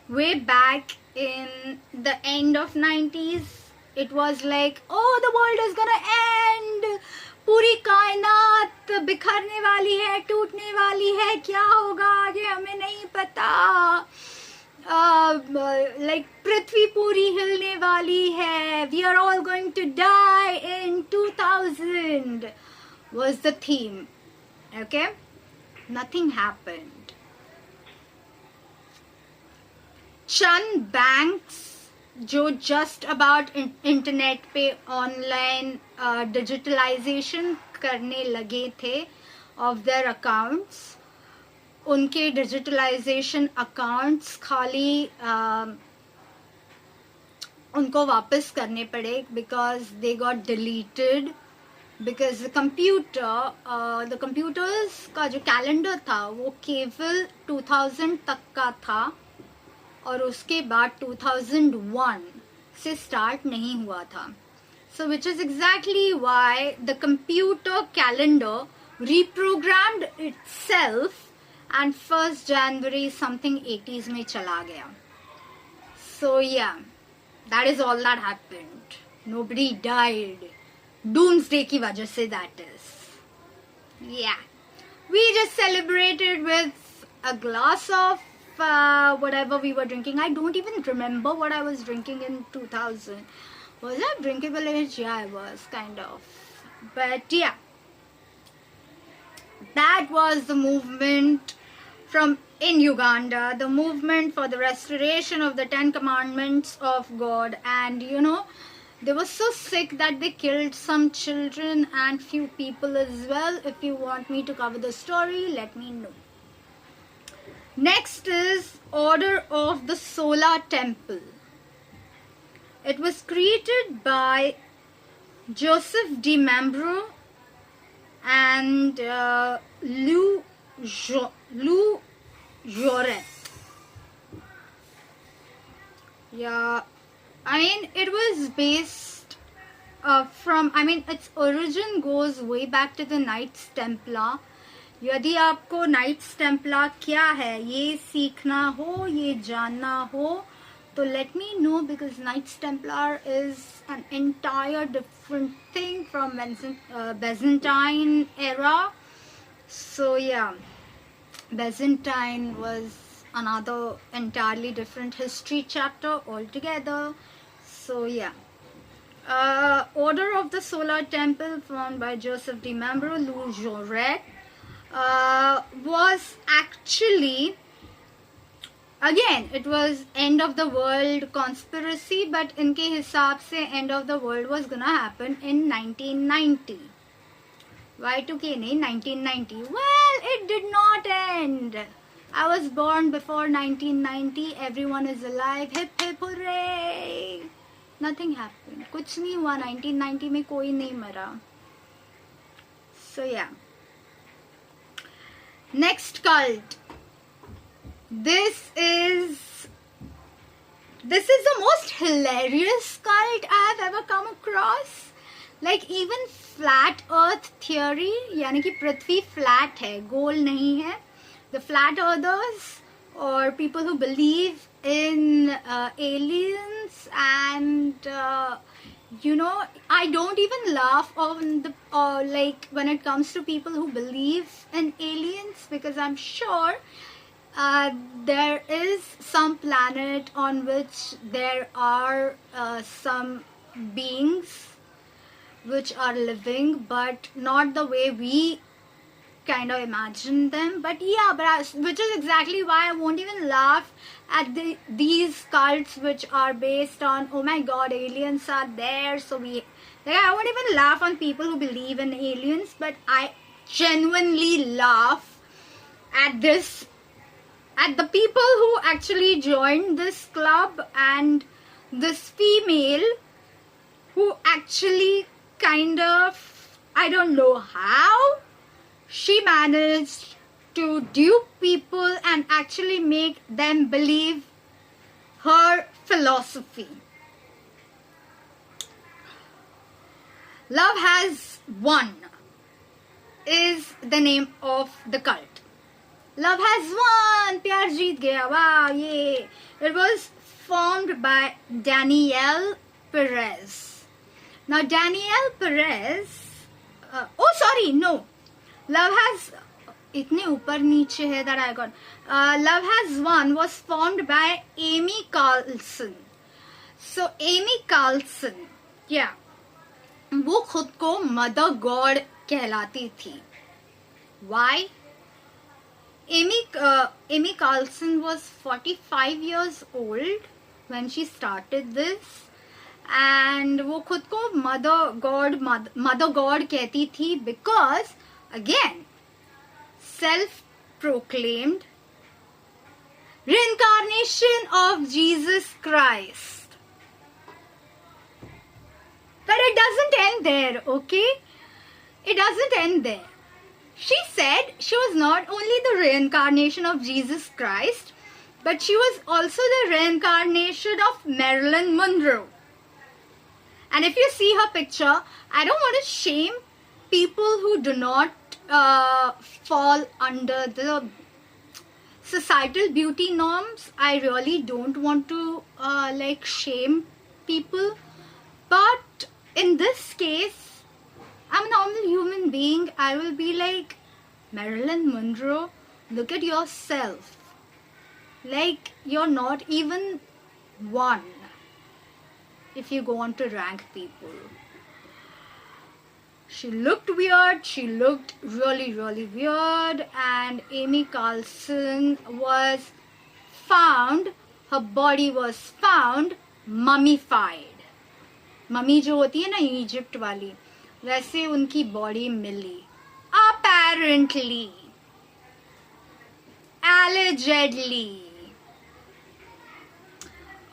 Way back in the end of 90s, it was like, oh, the world is gonna end, पूरी कायनात बिखरने वाली है, टूटने वाली है, क्या होगा आगे हमें नहीं पता, like पृथ्वी पूरी हिलने वाली है, we are all going to die in 2000 was the theme. Okay, nothing happened. Chand banks जो जस्ट अबाउट इंटरनेट पे ऑनलाइन डिजिटलाइजेशन करने लगे थे ऑफ देयर अकाउंट्स, उनके डिजिटलाइजेशन अकाउंट्स खाली उनको वापस करने पड़े because they got deleted, because the computers का जो कैलेंडर था वो केवल 2000 तक का था और उसके बाद 2001 से स्टार्ट नहीं हुआ था. So which is exactly why the computer calendar reprogrammed itself and 1st January something 80s में चला गया. So yeah, that is all that happened. Nobody died. Doomsday की वजह से, that is. Yeah. We just celebrated with a glass of whatever we were drinking. I don't even remember what I was drinking in 2000. Was I drinkable age? Yeah, I was, kind of. But yeah, that was the movement in Uganda, the movement for the restoration of the 10 commandments of God. And you know, they were so sick that they killed some children and few people as well. If you want me to cover the story, let me know. Next is Order of the Solar Temple. It was created by Joseph de Membro and Lou Joret. Yeah, I mean, it was based its origin goes way back to the Knights Templar. यदि आपको Knights Templar क्या है ये सीखना हो, ये जानना हो, तो late me no, because Knights Templar is an entire different thing from Byzantine era. So yeah, Byzantine was another entirely different history chapter altogether. So yeah, Order of the Solar Temple formed by Joseph de Membro, Lou Joret, was actually, again, it was end of the world conspiracy, but इनके हिसाब से end of the world was gonna happen in 1990. Y2K नहीं, 1990. Well, it did not end. I was born before 1990. Everyone is alive. Hip hip hooray. Nothing happened. कुछ नहीं हुआ 1990 में, कोई नहीं मरा. So yeah. Next cult. This is the most hilarious cult I have ever come across. Like even flat earth theory, यानी कि पृथ्वी flat है, गोल नहीं है. The flat earthers or people who believe in aliens and you know, I don't even laugh on the like when it comes to people who believe in aliens, because I'm sure there is some planet on which there are some beings which are living, but not the way we kind of imagine them. But yeah, which is exactly why I won't even laugh at these cults which are based on, oh my god, aliens are there, so I won't even laugh on people who believe in aliens, but I genuinely laugh at the people who actually joined this club, and this female who actually kind of, I don't know how she managed to dupe people and actually make them believe her philosophy. Love Has Won is the name of the cult. Love Has Won! Pyar jeet gaya. Wow, yay! It was formed by Danielle Perez. Now, Danielle Perez... Love Has... इतने ऊपर नीचे है that I got. Love Has Won was formed by Amy Carlson. So, Amy Carlson, yeah, वो खुद को mother God कहलाती थी. Why? Amy Carlson was 45 years old when she started this, and वो खुद को mother god कहती थी because, again, self-proclaimed reincarnation of Jesus Christ. But it doesn't end there, okay? It doesn't end there. She said she was not only the reincarnation of Jesus Christ, but she was also the reincarnation of Marilyn Monroe. And if you see her picture, I don't want to shame people who do not fall under the societal beauty norms. I really don't want to shame people. But in this case, I'm a normal human being. I will be like, Marilyn Monroe, look at yourself. Like, you're not even one if you go on to rank people. She looked weird. She looked really, really weird. And Amy Carlson was found, her body was found mummified. Mummy जो होती है ना Egypt वाली, वैसे उनकी body मिली. Apparently, allegedly.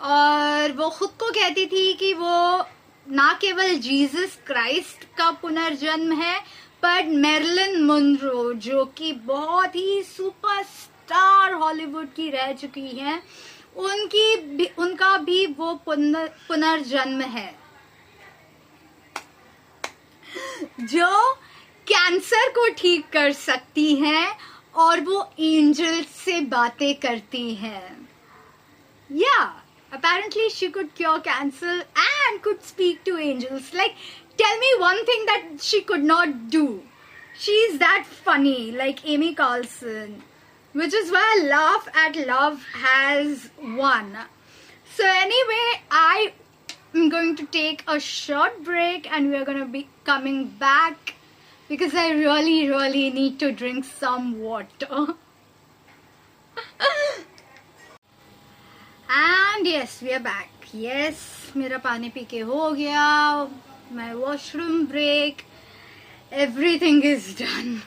और वो खुद को कहती थी कि वो ना केवल जीसस क्राइस्ट का पुनर्जन्म है, पर मैरिलन मोनरो, जो कि बहुत ही सुपरस्टार हॉलीवुड की रह चुकी हैं, उनका भी वो पुनर्जन्म है, जो कैंसर को ठीक कर सकती हैं और वो एंजल्स से बातें करती हैं. Yeah, apparently she could cure cancer and could speak to angels. Like, tell me one thing that she could not do. She's that funny, like Amy Carlson, which is why I laugh at Love Has Won. So anyway, I am going to take a short break and we are going to be coming back because I really, really need to drink some water. And yes, we are back. Yes, मेरा पानी P के हो गया. My washroom break. Everything is done.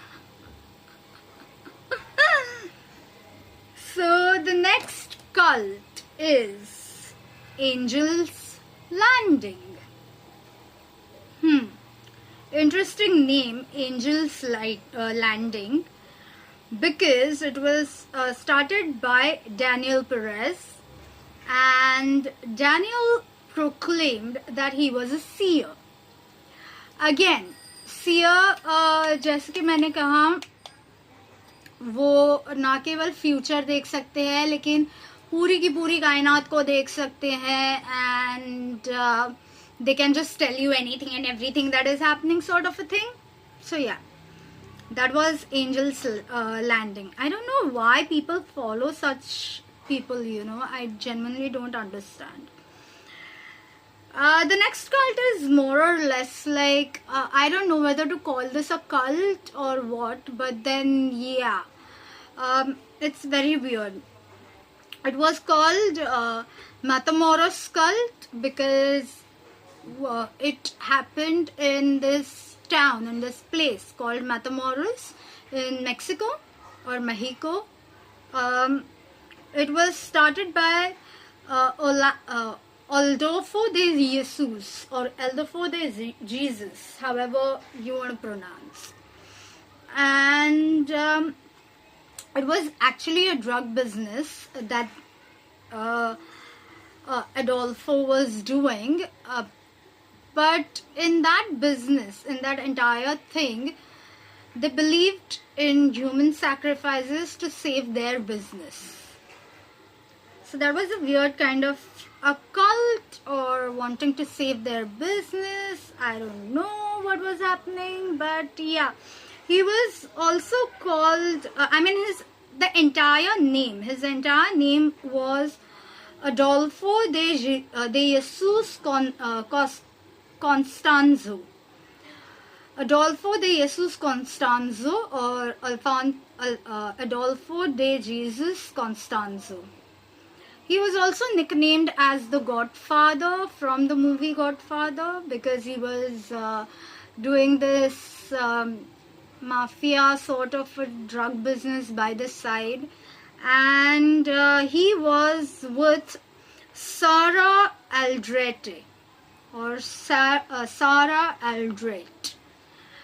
So the next cult is Angel's Landing. Interesting name, Angel's Landing, because it was started by Daniel Perez, and Daniel proclaimed that he was a seer. Again, seer, जैसे कि मैंने कहा, वो ना केवल future देख सकते हैं, लेकिन पूरी की पूरी कायनात को देख सकते हैं, and they can just tell you anything and everything that is happening, sort of a thing. So yeah, that was Angel's Landing. I don't know why people follow such people, I genuinely don't understand. The next cult is more or less like, I don't know whether to call this a cult or what, but then yeah, it's very weird. It was called Matamoros cult because it happened in this town, in this place called Matamoros in Mexico or Mexico. It was started by Adolfo de Jesus or Adolfo de Jesus, however you want to pronounce. And it was actually a drug business that Adolfo was doing. But in that business, in that entire thing, they believed in human sacrifices to save their business. So that was a weird kind of a cult or wanting to save their business. I don't know what was happening, but yeah. He was also called, his entire name was Adolfo de Jesus Constanzo. Adolfo de Jesus Constanzo or Adolfo de Jesus Constanzo. He was also nicknamed as the Godfather from the movie Godfather because he was doing this mafia sort of a drug business by the side, and he was with Sarah Aldrete or Sarah Aldrete.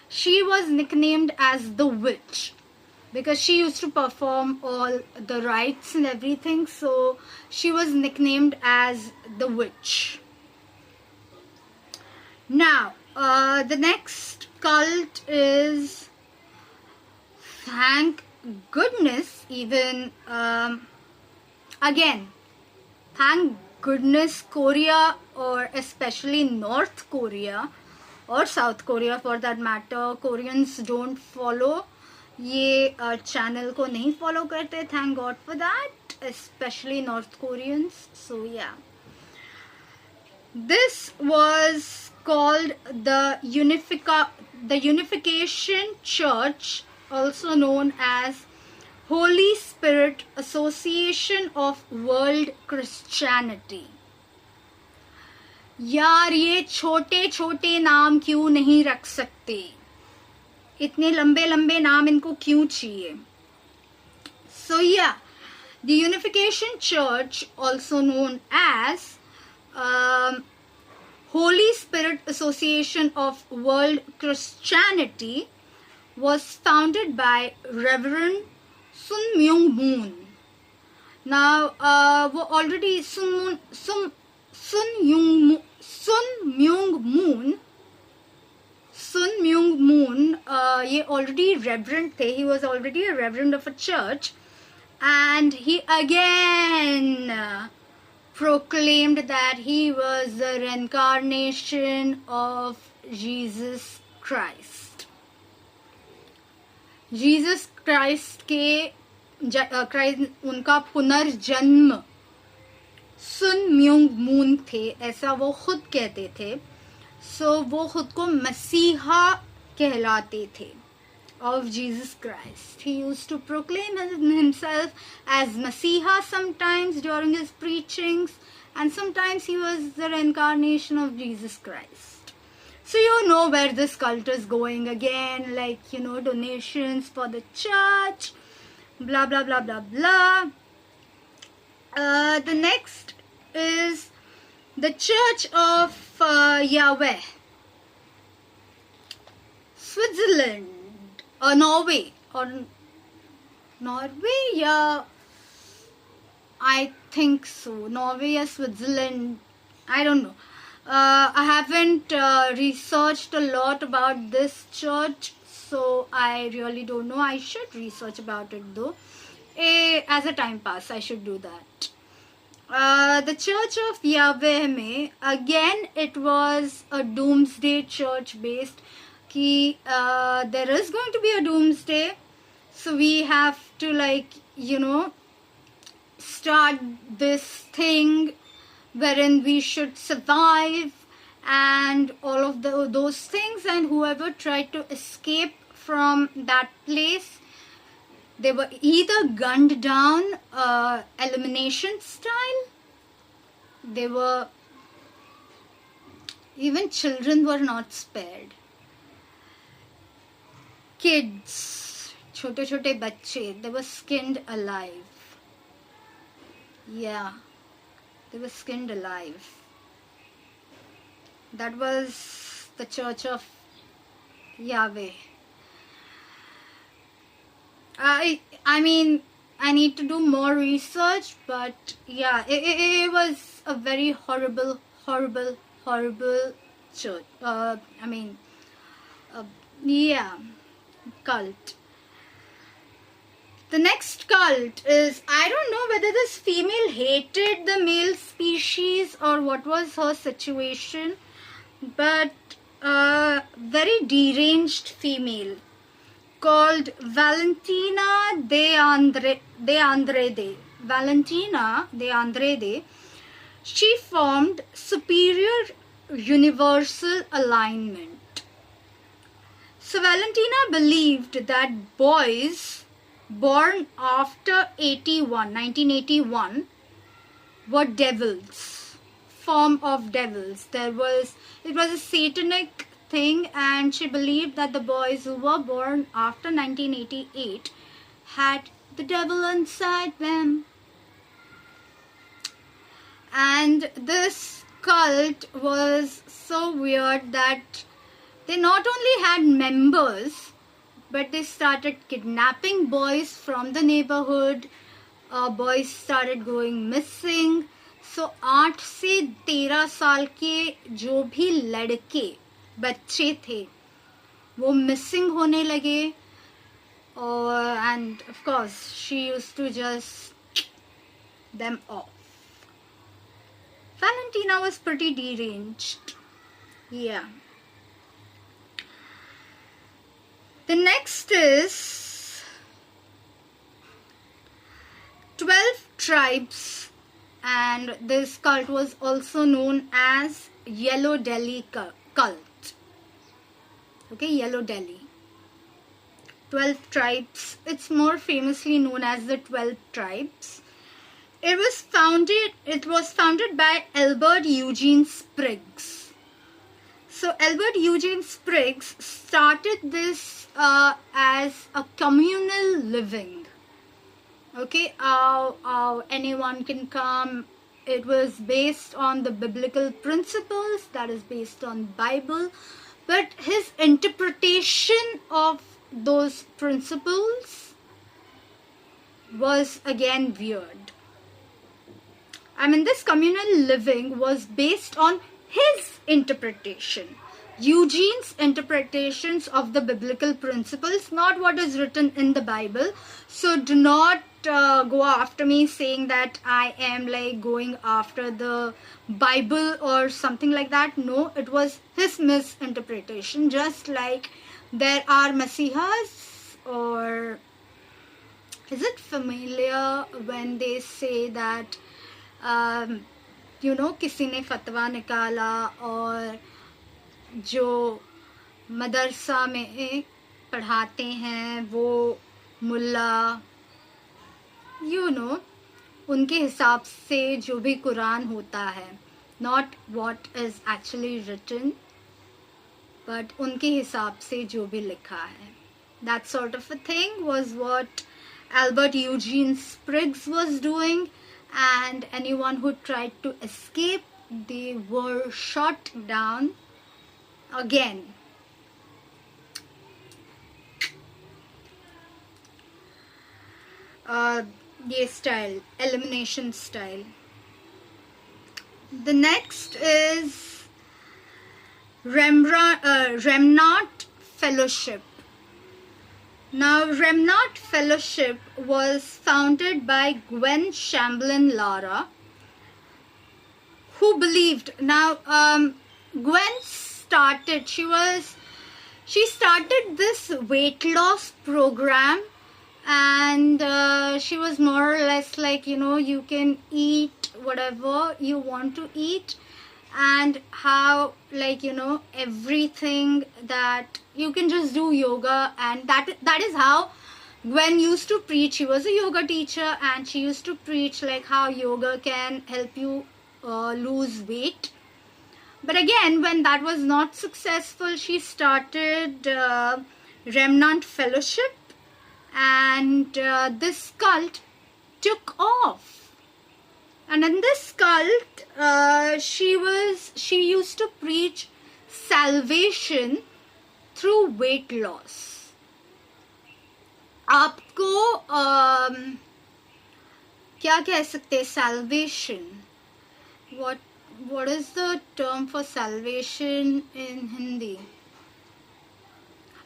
She was nicknamed as the witch because she used to perform all the rites and everything, so she was nicknamed as the witch. Now, the next cult is, thank goodness, even again, thank goodness, Korea, or especially North Korea or South Korea for that matter, Koreans don't follow ये channel को नहीं follow करते, thank God for that, especially North Koreans. So yeah, this was called the Unification Church, also known as Holy Spirit Association of World Christianity. यार ये छोटे छोटे नाम क्यों नहीं रख सकते, इतने लंबे लंबे नाम इनको क्यों चाहिए. So yeah, the Unification Church, also known as Holy Spirit Association of World Christianity, was founded by Reverend Sun Myung Moon. Now, वो already Sun Myung Moon, ये already reverend थे. He was already a reverend of a church, and he again proclaimed that he was the reincarnation of Jesus Christ. Jesus Christ के उनका पुनर्जन्म सुन Mueang moon थे, ऐसा वो खुद कहते थे. सो वो खुद को मसीहा कहलाते थे of Jesus Christ. He used to proclaim himself as Messiah sometimes during his preachings, and sometimes he was the reincarnation of Jesus Christ. So you know where this cult is going again, like, you know, donations for the church, blah blah blah blah blah. The next is the Church of Yahweh, Switzerland, or Norway, yeah, I think so, Norway or Switzerland, I don't know. I haven't researched a lot about this church, so I really don't know. I should research about it though. As a time pass, I should do that. The Church of Yahweh में, again, it was a doomsday church based. Ki there is going to be a doomsday, so we have to, like, you know, start this thing wherein we should survive and all of those things, and whoever tried to escape from that place, they were either gunned down, elimination style. They were, even children were not spared. Kids, छोटे छोटे बच्चे, they were skinned alive. Yeah, they were skinned alive. That was the Church of Yahweh. I mean, I need to do more research, but yeah, it was a very horrible church. Yeah, cult. The next cult is, I don't know whether this female hated the male species or what was her situation, but a very deranged female called Valentina de Andrade. Valentina de Andrade, she formed Superior Universal Alignment. So Valentina believed that boys born after 1981 were devils, form of devils. It was a satanic thing, and she believed that the boys who were born after 1988 had the devil inside them. And this cult was so weird that they not only had members, but they started kidnapping boys from the neighborhood. Boys started going missing. So 8 से 13 साल के जो भी लड़के बच्चे थे वो missing होने लगे. And of course she used to just them off. Valentina was pretty deranged. Yeah. The next is 12 tribes, and this cult was also known as Yellow Delhi cult. Okay, Yellow Delhi. 12 tribes. It's more famously known as the 12 tribes. It was founded by Albert Eugene Spriggs. So Albert Eugene Spriggs started this as a communal living. Okay, anyone can come. It was based on the biblical principles, that is based on Bible, but his interpretation of those principles was again weird. I mean, this communal living was based on his interpretation, Eugene's interpretations of the biblical principles, not what is written in the Bible. So do not go after me saying that I am like going after the Bible or something like that. No, it was his misinterpretation. Just like there are Masihas, or is it familiar when they say that किसी ने फतवा निकाला और जो मदरसा में पढ़ाते हैं वो मुल्ला उनके हिसाब से जो भी कुरान होता है, not what is actually written, but उनके हिसाब से जो भी लिखा है, that sort of a thing was what Albert Eugene Spriggs was doing. And anyone who tried to escape, they were shot down again. Ye style, elimination style. The next is Remnant Fellowship. Now, Remnant Fellowship was founded by Gwen Shamblin Lara, who believed. Now, Gwen started. She started this weight loss program, and she was more or less like, you can eat whatever you want to eat, and how, like, everything that you can just do yoga, and that is how Gwen used to preach. She was a yoga teacher, and she used to preach like how yoga can help you lose weight. But again, when that was not successful, she started Remnant Fellowship, and this cult took off. And in this cult, she used to preach salvation through weight loss. आपको क्या कह सकते हैं salvation? What is the term for salvation in Hindi?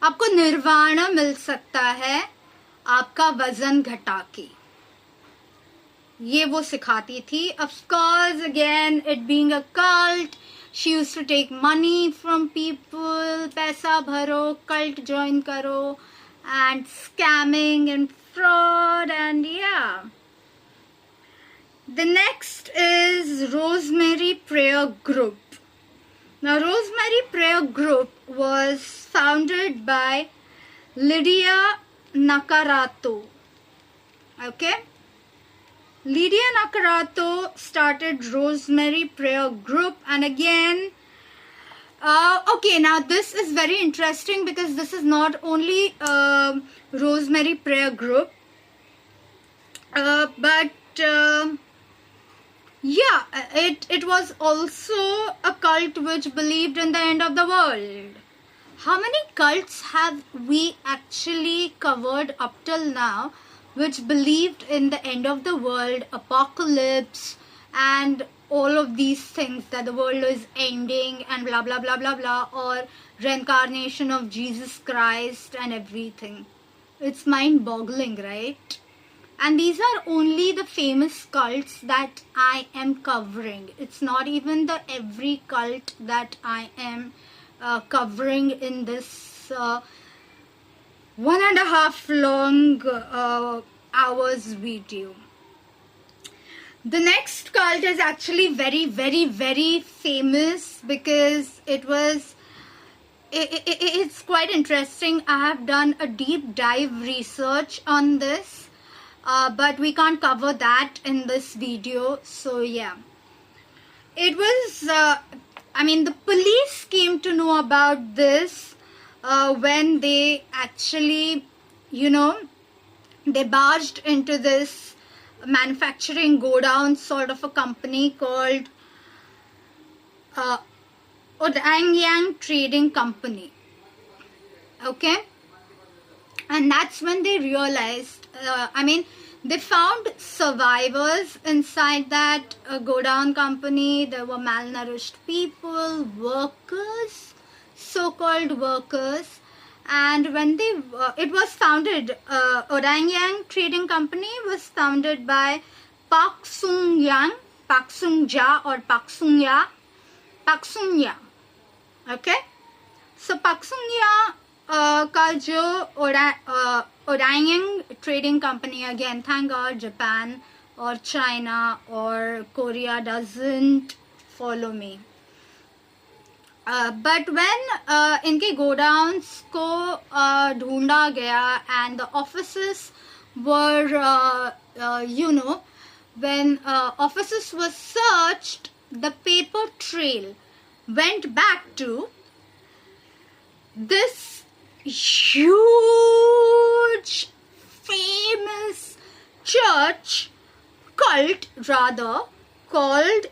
आपको निर्वाणा मिल सकता है आपका वजन घटा के, ये वो सिखाती थी. Of course, again, it being a cult, she used to take money from people. पैसा भरो, cult join करो, and scamming and fraud, and yeah. The next is Rosemary Prayer Group. Now, Rosemary Prayer Group was founded by Lydia Nakarato. Okay? Lydia Nakarato started Rosemary Prayer Group, and again, okay, now this is very interesting because this is not only Rosemary Prayer Group, but yeah, it was also a cult which believed in the end of the world. How many cults have we actually covered up till now which believed in the end of the world, apocalypse, and all of these things, that the world is ending and blah blah blah blah blah, or reincarnation of Jesus Christ and everything? It's mind-boggling, right? And these are only the famous cults that I am covering. It's not even the every cult that I am covering in this 1.5 long hours video. The next cult is actually very, very, very famous because it's quite interesting. I have done a deep dive research on this. But we can't cover that in this video. So yeah, it was the police came to know about this when they actually, they barged into this manufacturing godown sort of a company called Odangyang Trading Company. Okay, and that's when they realized, they found survivors inside that godown company. There were malnourished people, workers, so-called workers. And when it was founded, Odangyang Trading Company was founded by Pak Sung Ja or Pak Sung Ya. Okay, so Pak Sung Ya का जो Odangyang Trading Company, again, thank God Japan or China or Korea doesn't follow me. But when इनके godowns को ढूंढा गया and the offices were, when offices were searched, the paper trail went back to this huge famous church cult, rather, called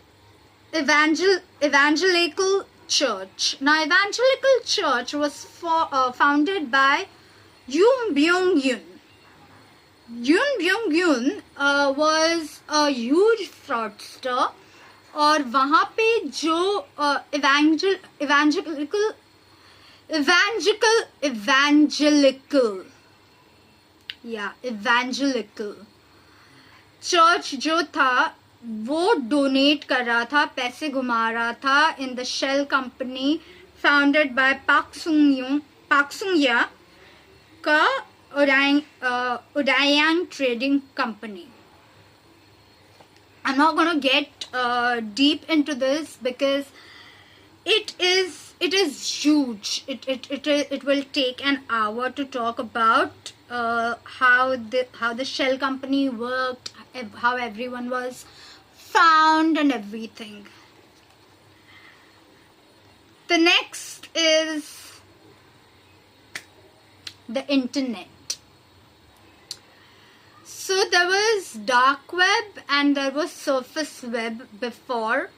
Evangelical Church. Now, Evangelical Church was founded by Yoon Byung-gun. Yoon Byung-gun was a huge fraudster, और वहाँ पे जो evangelical church जो था वो donate कर रहा था, पैसे घुमा रहा था in the shell company founded by Pak Sung या का Odangyang Trading Company. I'm not going to get deep into this because it is huge. It will take an hour to talk about how the Shell company worked, how everyone was found and everything. The next is the internet. So there was dark web and there was surface web before.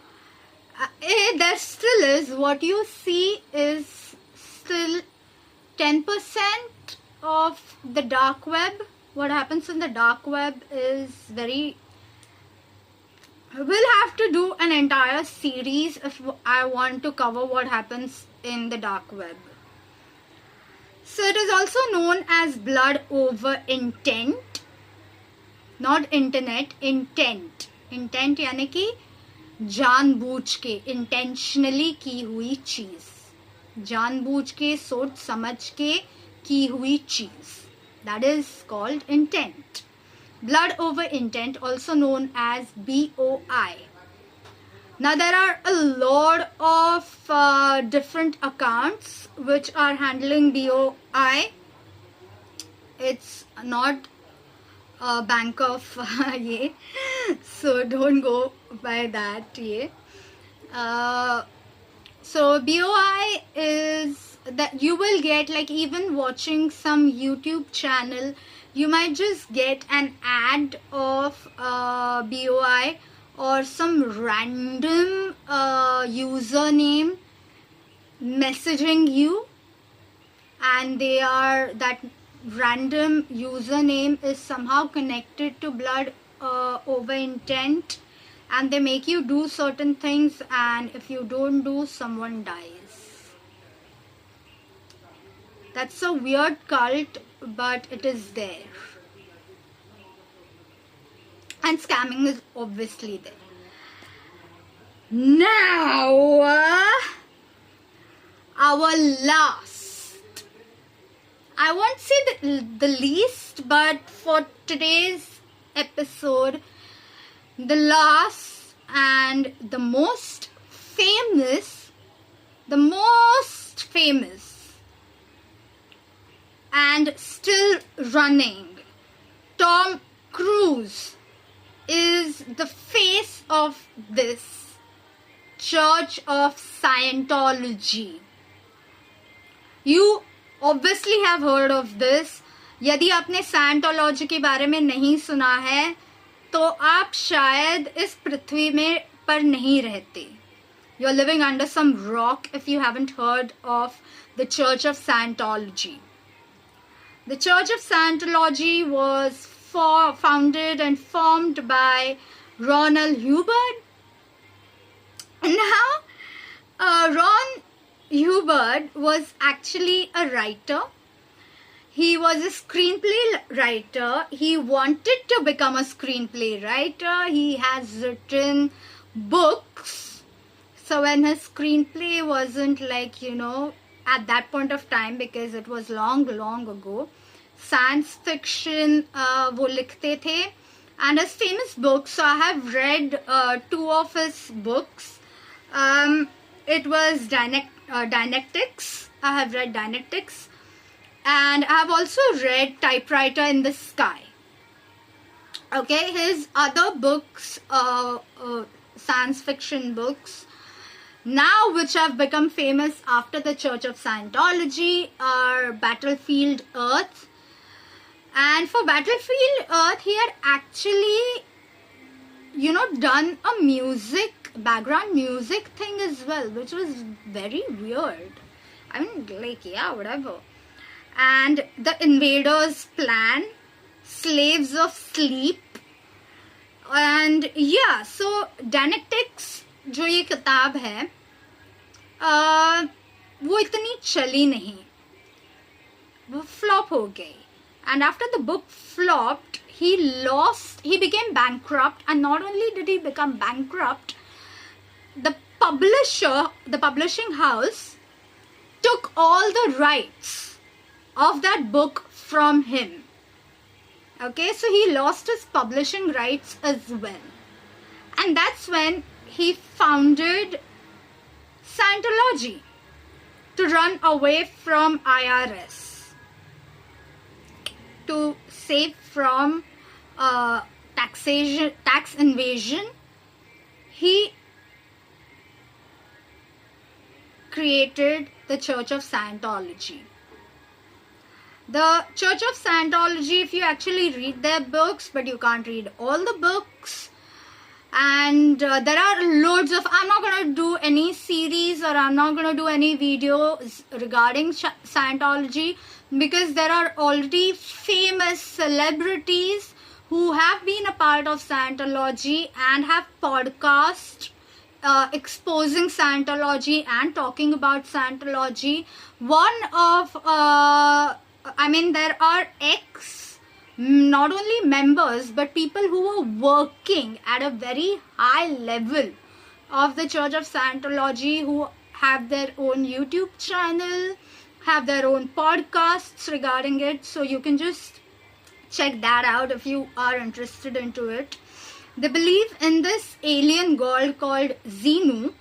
There still is. What you see is still 10% of the dark web. What happens in the dark web is very... We'll have to do an entire series if I want to cover what happens in the dark web. So it is also known as blood over intent. Not internet, intent. Intent यानी कि जानबूझ के, intentionally की हुई चीज, जानबूझ के, सोच समझ के की हुई चीज. That is called intent. Blood over intent, also known as BOI. Now there are a lot of different accounts which are handling BOI. It's not a bank of ye, so don't go by that ye. So BOI is that you will get, like, even watching some YouTube channel, you might just get an ad of BOI or some random username messaging you, and that random username is somehow connected to blood over intent, and they make you do certain things, and if you don't do, someone dies. That's a weird cult, but it is there. And scamming is obviously there. Now, our last, I won't say the least, but for today's episode, the last and the most famous and still running, Tom Cruise is the face of this Church of Scientology. You obviously have heard of this. यदि आपने Scientology के बारे में नहीं सुना है तो आप शायद इस पृथ्वी में पर नहीं रहते. You're living under some rock if you haven't heard of the Church of Scientology. The Church of Scientology was founded and formed by Ronald Hubbard. Now, Ron Hubbard was actually a writer. He was a screenplay writer. He wanted to become a screenplay writer. He has written books. So when his screenplay wasn't, like, at that point of time, because it was long ago, science fiction वो लिखते थे, and his famous books. So I have read 2 of his books. It was Dianetics. I have read Dianetics, and I have also read Typewriter in the Sky. Okay, his other books, science fiction books, now which have become famous after the Church of Scientology, are Battlefield Earth. And for Battlefield Earth, he had actually, done a background music thing as well, which was very weird. I mean, like, yeah, whatever. And The Invader's Plan, Slaves of Sleep, and yeah, so Dianetics, जो ये किताब है, वो इतनी चली नहीं, वो flop हो गई. And after the book flopped, he became bankrupt. And not only did he become bankrupt, the publishing house took all the rights of that book from him. Okay, so he lost his publishing rights as well. And that's when he founded Scientology to run away from IRS, to save from tax invasion. He created the Church of Scientology. The Church of Scientology, if you actually read their books, but you can't read all the books, and there are loads of, I'm not going to do any series, or I'm not going to do any videos regarding Scientology, because there are already famous celebrities who have been a part of Scientology and have podcasts exposing Scientology and talking about Scientology. There are not only members, but people who are working at a very high level of the Church of Scientology, who have their own YouTube channel, have their own podcasts regarding it. So you can just check that out if you are interested into it. They believe in this alien god called Xenu,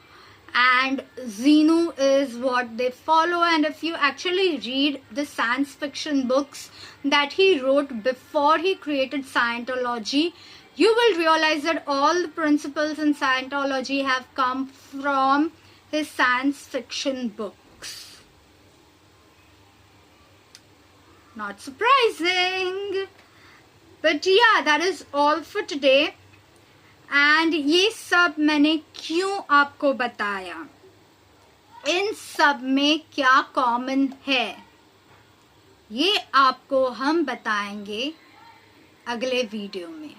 and Xenu is what they follow. And if you actually read the science fiction books that he wrote before he created Scientology, you will realize that all the principles in Scientology have come from his science fiction books. Not surprising. But yeah, that is all for today. And ये सब मैंने क्यों आपको बताया, इन सब में क्या common है, ये आपको हम बताएंगे अगले वीडियो में.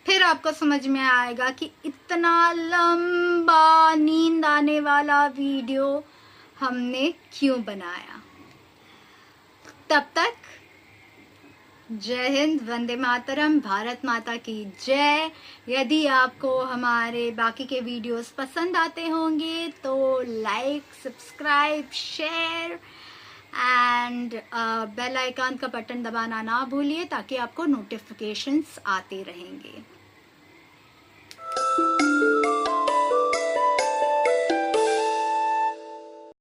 फिर आपको समझ में आएगा कि इतना लंबा नींद आने वाला वीडियो हमने क्यों बनाया. तब तक जय हिंद, वंदे मातरम, भारत माता की जय. यदि आपको हमारे बाकी के वीडियोस पसंद आते होंगे तो like, subscribe, share and bell icon का बटन दबाना ना भूलिए, ताकि आपको नोटिफिकेशंस आते रहेंगे.